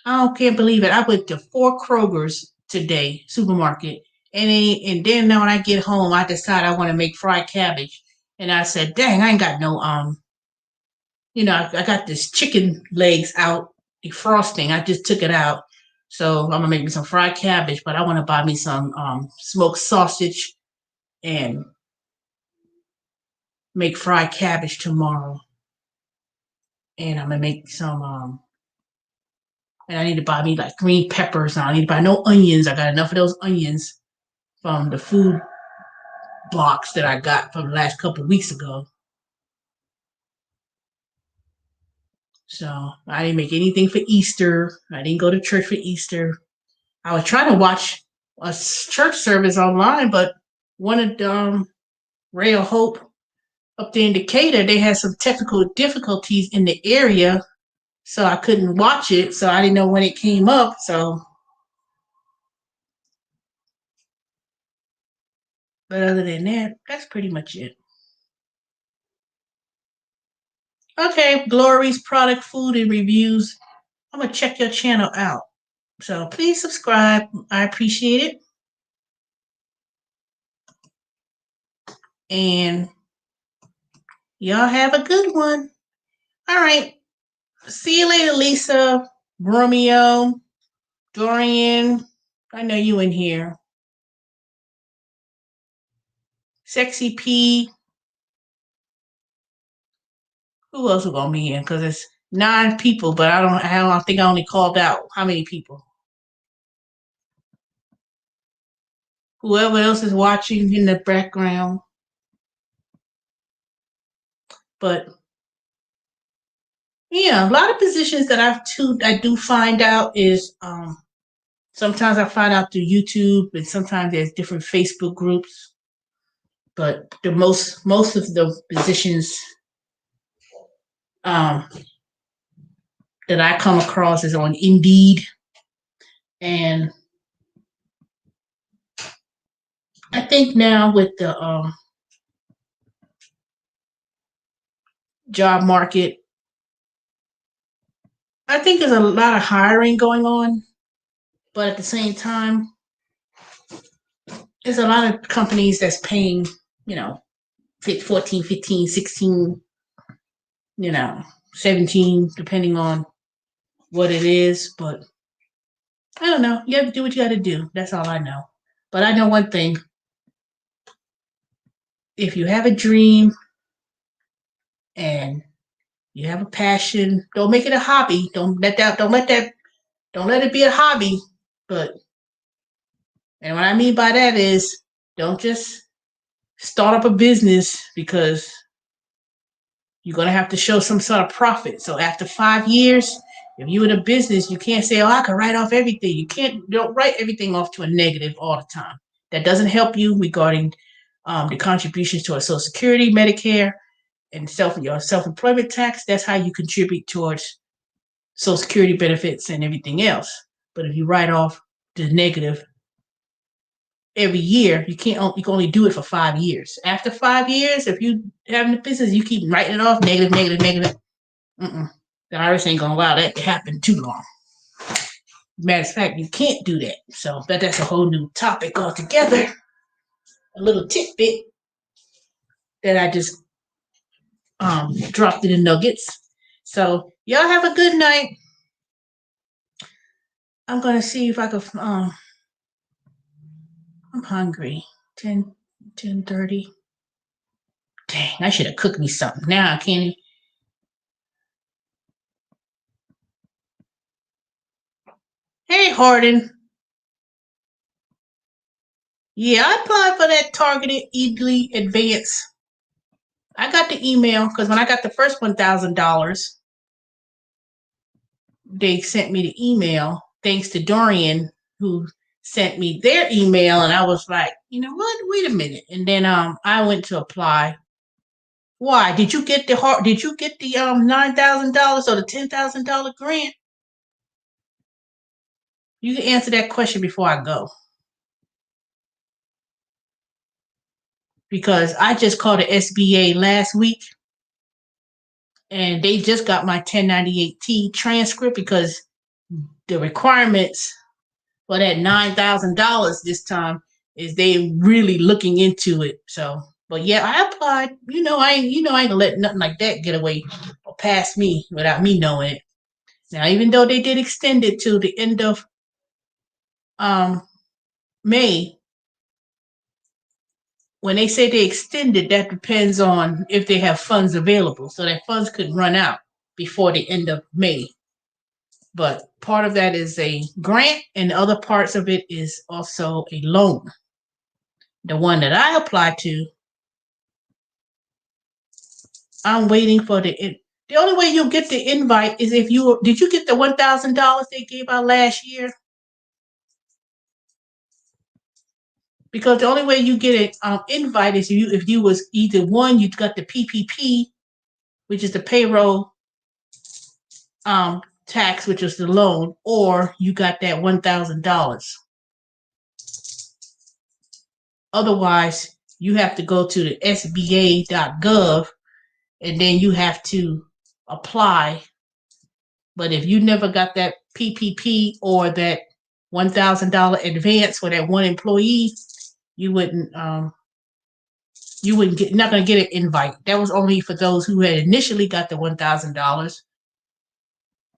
I can't believe it. I went to 4 Kroger's today, supermarket, and then now when I get home, I decide I want to make fried cabbage, and I said, "Dang, I ain't got no I got this chicken legs out, defrosting. I just took it out, so I'm gonna make me some fried cabbage. But I want to buy me some smoked sausage and make fried cabbage tomorrow. And I'm gonna make some and I need to buy me like green peppers. And I need to buy no onions. I got enough of those onions from the food box that I got from the last couple of weeks ago. So I didn't make anything for Easter. I didn't go to church for Easter. I was trying to watch a church service online, but one of the Ray of Hope up there in Decatur, they had some technical difficulties in the area, so I couldn't watch it. So I didn't know when it came up. So, but other than that, that's pretty much it. Okay, Glory's product, food, and reviews. I'm gonna check your channel out. So please subscribe. I appreciate it. And y'all have a good one. All right. See you later, Lisa, Romeo, Dorian. I know you in here. Sexy P. Who else is gonna be here? Because it's 9 people, but I don't think I only called out how many people. Whoever else is watching in the background. But yeah, a lot of positions that I do find out is sometimes I find out through YouTube, and sometimes there's different Facebook groups. But the most of the positions that I come across is on Indeed, and I think now with the job market, I think there's a lot of hiring going on, but at the same time, there's a lot of companies that's paying, 14, 15, 16, 17, depending on what it is. But I don't know. You have to do what you got to do. That's all I know. But I know one thing. If you have a dream and you have a passion, don't make it a hobby. Don't let it be a hobby. But, and what I mean by that is, don't just start up a business because you're going to have to show some sort of profit. So after 5 years, if you're in a business, you can't say, oh, I can write off everything. Don't write everything off to a negative all the time. That doesn't help you regarding the contributions to a Social Security, Medicare, and your self-employment tax. That's how you contribute towards Social Security benefits and everything else. But if you write off the negative every year, you can only do it for 5 years. After 5 years, if you having a business, you keep writing it off negative, negative. The IRS ain't gonna allow that to happen too long. Matter of fact, you can't do that. So that's a whole new topic altogether. A little tidbit that I just dropped in the nuggets. So y'all have a good night. I'm gonna see if I can. I'm hungry. 10:30. Dang, I should have cooked me something. Now I can't. Hey, Harden. Yeah, I applied for that targeted Eagerly Advance. I got the email because when I got the first $1,000, they sent me the email thanks to Dorian, who sent me their email, and I was like, you know what? Wait a minute. And then I went to apply. Why? Did you get the $9,000 or the $10,000 grant? You can answer that question before I go. Because I just called the SBA last week and they just got my 1098T transcript because the requirements for that $9,000 this time is they really looking into it. So, but yeah, I applied. I ain't gonna let nothing like that get away or pass me without me knowing it. Now, even though they did extend it to the end of May, when they say they extended, that depends on if they have funds available. So that funds could run out before the end of May. But part of that is a grant, and other parts of it is also a loan. The one that I applied to, I'm waiting for the The only way you'll get the invite is if did you get the $1,000 they gave out last year? Because the only way you get an invite is if you was either one, you got the PPP, which is the payroll tax, which is the loan, or you got that $1,000. Otherwise, you have to go to the SBA.gov and then you have to apply. But if you never got that PPP or that $1,000 advance for that one employee, you wouldn't get, not going to get an invite. That was only for those who had initially got the $1,000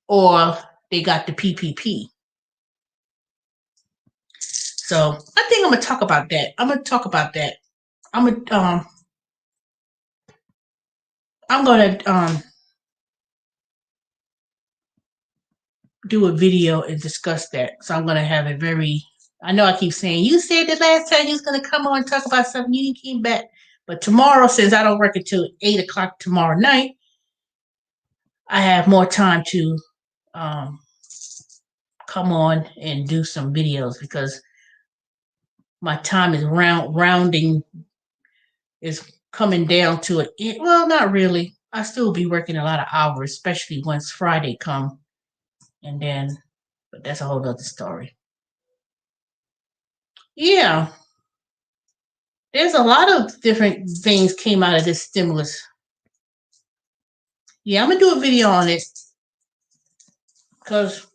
or they got the PPP. So I think I'm gonna talk about that. I'm gonna do a video and discuss that. So I'm gonna have a very. I know I keep saying you said the last time you was gonna come on and talk about something, you came back. But tomorrow, since I don't work until 8 o'clock tomorrow night, I have more time to come on and do some videos because my time is rounding is coming down to it. Well, not really. I still be working a lot of hours, especially once Friday come, and then, but that's a whole other story. Yeah, there's a lot of different things came out of this stimulus. Yeah, I'm gonna do a video on it because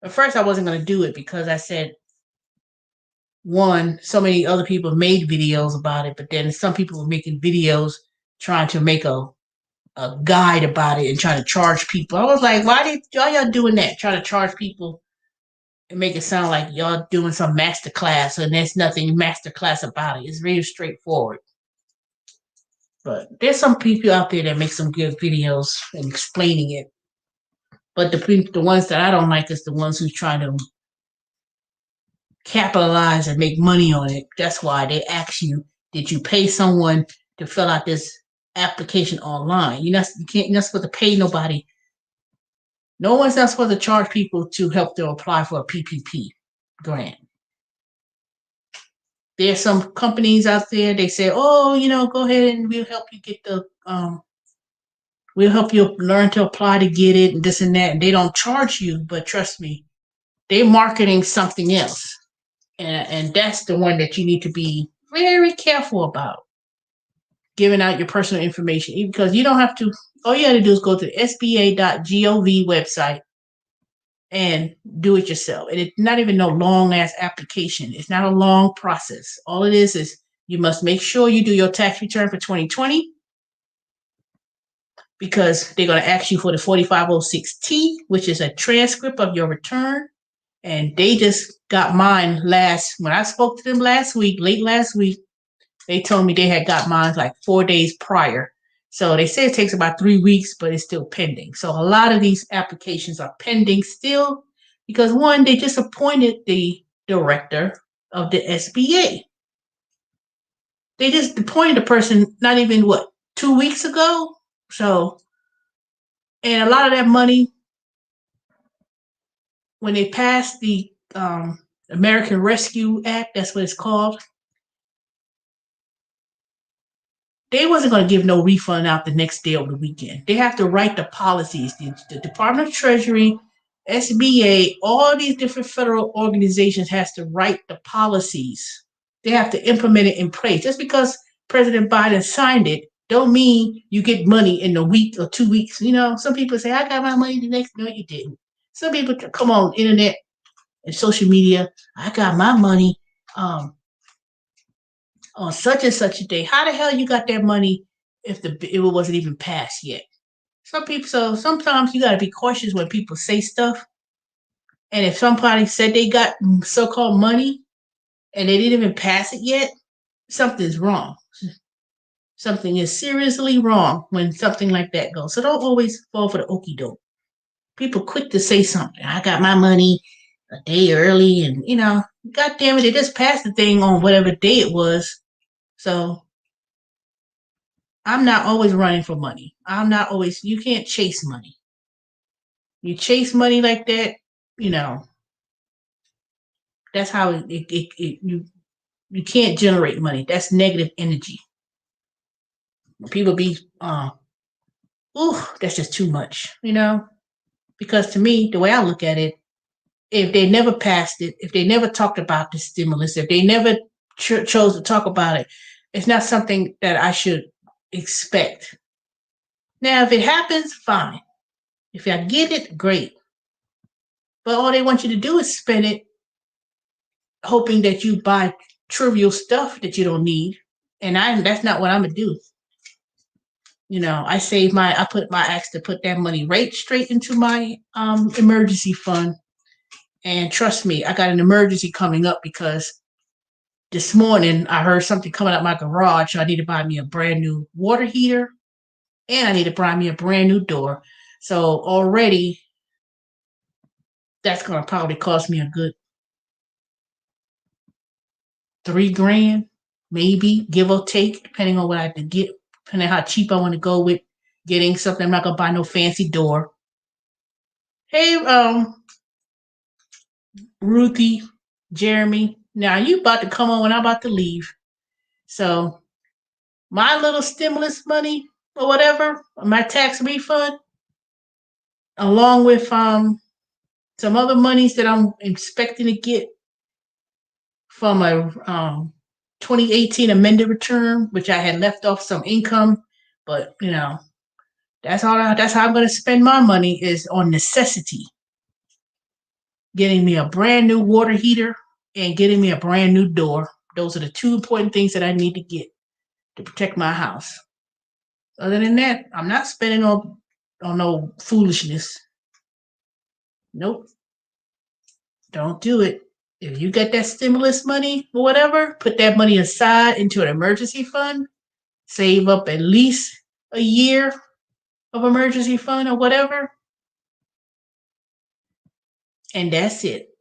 at first I wasn't gonna do it because I said one, so many other people made videos about it, but then some people were making videos trying to make a guide about it and trying to charge people. I was like, why y'all doing that? Trying to charge people and make it sound like y'all doing some master class, and there's nothing master class about it. It's really straightforward. But there's some people out there that make some good videos and explaining it. But the ones that I don't like is the ones who's trying to capitalize and make money on it. That's why they ask you, did you pay someone to fill out this application online? You're not supposed to pay nobody. No one's not supposed to charge people to help them apply for a PPP grant. There's some companies out there, they say, oh, go ahead and we'll help you get we'll help you learn to apply to get it and this and that. And they don't charge you, but trust me, they're marketing something else. And that's the one that you need to be very careful about, giving out your personal information, because you don't have to, all you have to do is go to the SBA.gov website and do it yourself. And it's not even no long ass application. It's not a long process. All it is you must make sure you do your tax return for 2020 because they're going to ask you for the 4506T, which is a transcript of your return. And they just got mine when I spoke to them late last week, they told me they had got mine like 4 days prior. So they say it takes about 3 weeks, but it's still pending. So a lot of these applications are pending still because one, they just appointed the director of the SBA. They just appointed a person not even 2 weeks ago. So, and a lot of that money, when they passed the American Rescue Act, that's what it's called, they wasn't going to give no refund out the next day or the weekend. They have to write the policies. The Department of Treasury, SBA, all these different federal organizations has to write the policies. They have to implement it in place. Just because President Biden signed it, don't mean you get money in a week or 2 weeks. Some people say, I got my money the next. No, you didn't. Some people come on internet and social media, I got my money on such and such a day. How the hell you got that money if it wasn't even passed yet? So sometimes you got to be cautious when people say stuff. And if somebody said they got so-called money and they didn't even pass it yet, something's wrong. Something is seriously wrong when something like that goes. So don't always fall for the okie doke. People quick to say something. I got my money a day early, and God damn it, they just passed the thing on whatever day it was. So I'm not always running for money. I'm not always. You can't chase money. You chase money like that, you know. That's how you can't generate money. That's negative energy. People be, ooh, that's just too much, you know. Because to me, the way I look at it, if they never passed it, if they never talked about the stimulus, if they never chose to talk about it, it's not something that I should expect. Now, if it happens, fine. If I get it, great. But all they want you to do is spend it hoping that you buy trivial stuff that you don't need. And that's not what I'm gonna do. I put my ask to put that money right straight into my emergency fund. And trust me, I got an emergency coming up because this morning I heard something coming out my garage. So I need to buy me a brand new water heater and I need to buy me a brand new door. So already that's gonna probably cost me a good $3,000, maybe give or take, depending on what I have to get, depending on how cheap I want to go with getting something. I'm not gonna buy no fancy door. Hey, Ruthie, Jeremy. Now you about to come on when I'm about to leave. So my little stimulus money or whatever, my tax refund, along with some other monies that I'm expecting to get from a 2018 amended return, which I had left off some income, but that's how I'm gonna spend my money is on necessity. Getting me a brand new water heater and getting me a brand new door. Those are the two important things that I need to get to protect my house. Other than that, I'm not spending on no foolishness. Nope. Don't do it. If you get that stimulus money or whatever, put that money aside into an emergency fund. Save up at least a year of emergency fund or whatever. And that's it.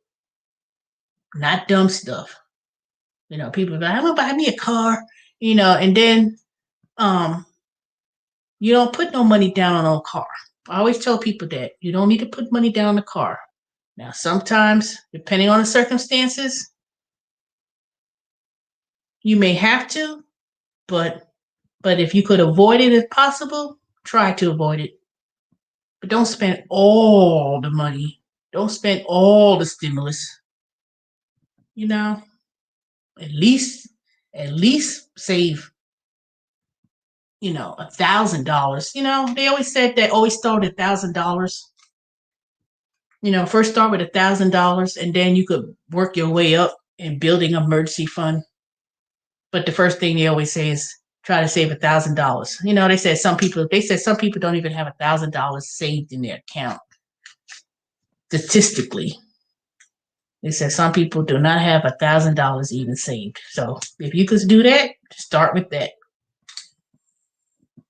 Not dumb stuff. People are like, I'm gonna buy me a car, and then um you don't put no money down on a car. I always tell people that you don't need to put money down on a car. Now, sometimes, depending on the circumstances, you may have to, but if you could avoid it if possible, try to avoid it. But don't spend all the money. Don't spend all the stimulus. You know, at least save $1,000. They always said that always start with $1,000. First start with $1,000 and then you could work your way up in building an emergency fund. But the first thing they always say is try to save $1,000. They said some people don't even have $1,000 saved in their account. Statistically, they said some people do not have $1,000 even saved. So if you could do that, start with that.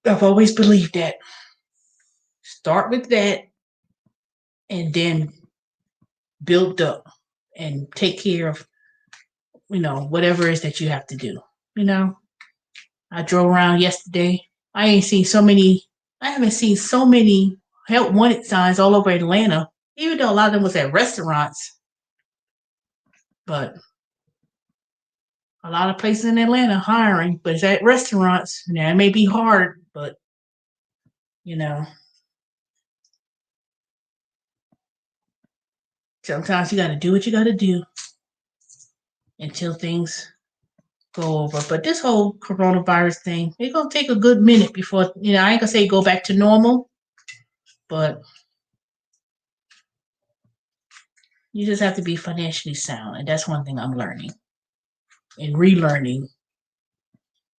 I've always believed that. Start with that and then build up and take care of, whatever it is that you have to do. I drove around yesterday. I haven't seen so many help wanted signs all over Atlanta, even though a lot of them was at restaurants. But a lot of places in Atlanta hiring, but it's at restaurants. Now, it may be hard, but sometimes you got to do what you got to do until things go over. But this whole coronavirus thing, it's going to take a good minute before, I ain't going to say go back to normal, but you just have to be financially sound. And that's one thing I'm learning and relearning.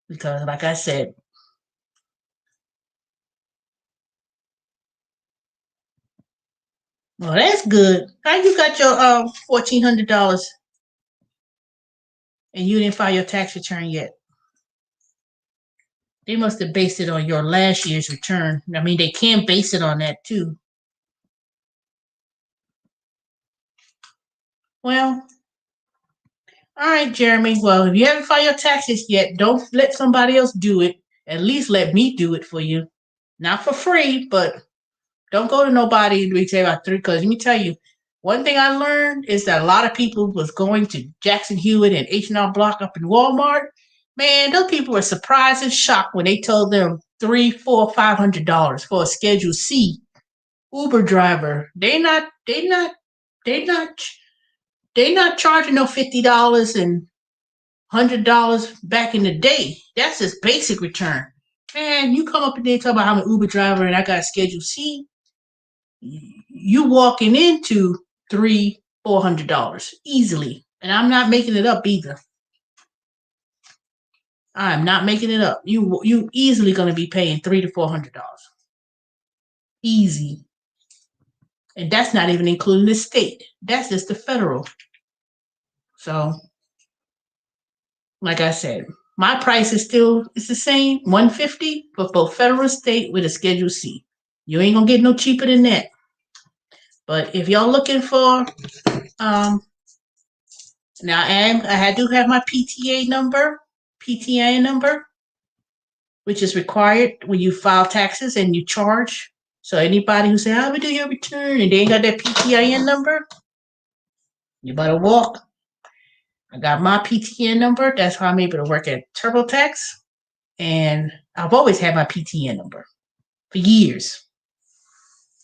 Because like I said, well, that's good. How you got your $1,400 and you didn't file your tax return yet? They must have based it on your last year's return. I mean, they can base it on that too. Well, all right, Jeremy. Well, if you haven't filed your taxes yet, don't let somebody else do it. At least let me do it for you. Not for free, but don't go to nobody to say about three. Because let me tell you, one thing I learned is that a lot of people was going to Jackson Hewitt and H&R Block up in Walmart. Man, those people were surprised and shocked when they told them $300, $400, $500 for a Schedule C Uber driver. They not charging no $50 and $100 back in the day. That's just basic return. Man, you come up and talk about I'm an Uber driver and I got a Schedule C. You walking into $300-$400 easily, and I'm not making it up either. I'm not making it up. You easily gonna be paying $300-$400, easy, and that's not even including the state. That's just the federal. So, like I said, my price is it's the same, $150 for both federal and state with a Schedule C. You ain't gonna get no cheaper than that. But if y'all looking for now I do have my PTA number, which is required when you file taxes and you charge. So anybody who say, I will do your return and they ain't got that PTIN number, you better walk. I got my PTN number. That's how I'm able to work at TurboTax. And I've always had my PTN number for years.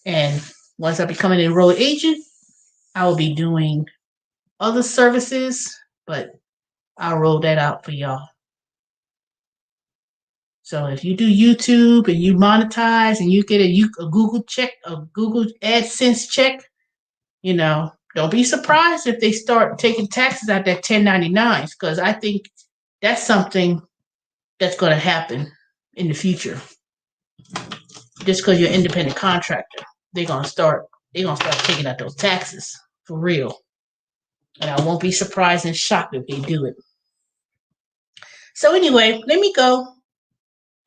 And once I become an enrolled agent, I will be doing other services, but I'll roll that out for y'all. So if you do YouTube and you monetize and you get a Google check, a Google AdSense check, don't be surprised if they start taking taxes out that 1099s, because I think that's something that's going to happen in the future. Just because you're an independent contractor, they're gonna start taking out those taxes for real. And I won't be surprised and shocked if they do it. So anyway, let me go.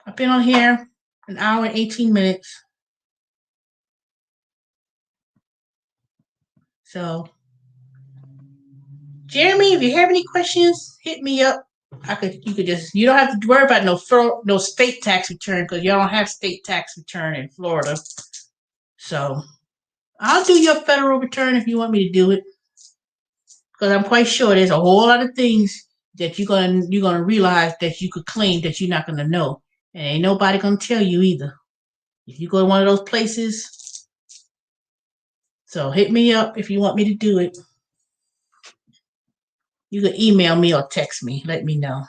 I've been on here an hour and 18 minutes. So, Jeremy, if you have any questions, hit me up. You don't have to worry about no state tax return, because y'all don't have state tax return in Florida. So I'll do your federal return if you want me to do it, because I'm quite sure there's a whole lot of things that you're gonna realize that you could claim that you're not gonna know, and ain't nobody gonna tell you either if you go to one of those places. So hit me up if you want me to do it. You can email me or text me, let me know.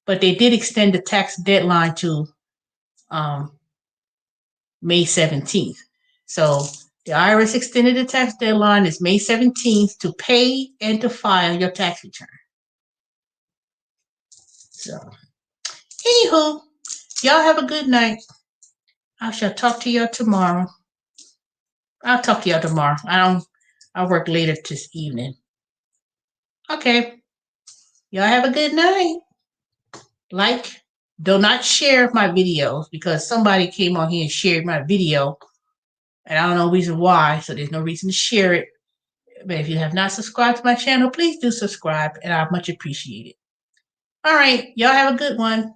But they did extend the tax deadline to May 17th. So the IRS extended the tax deadline is May 17th to pay and to file your tax return. So, anywho, y'all have a good night. I shall talk to y'all tomorrow. I'll talk to y'all tomorrow. I'll work later this evening. Okay. Y'all have a good night. Do not share my videos, because somebody came on here and shared my video, and I don't know the reason why, so there's no reason to share it. But if you have not subscribed to my channel, please do subscribe, and I much appreciate it. All right. Y'all have a good one.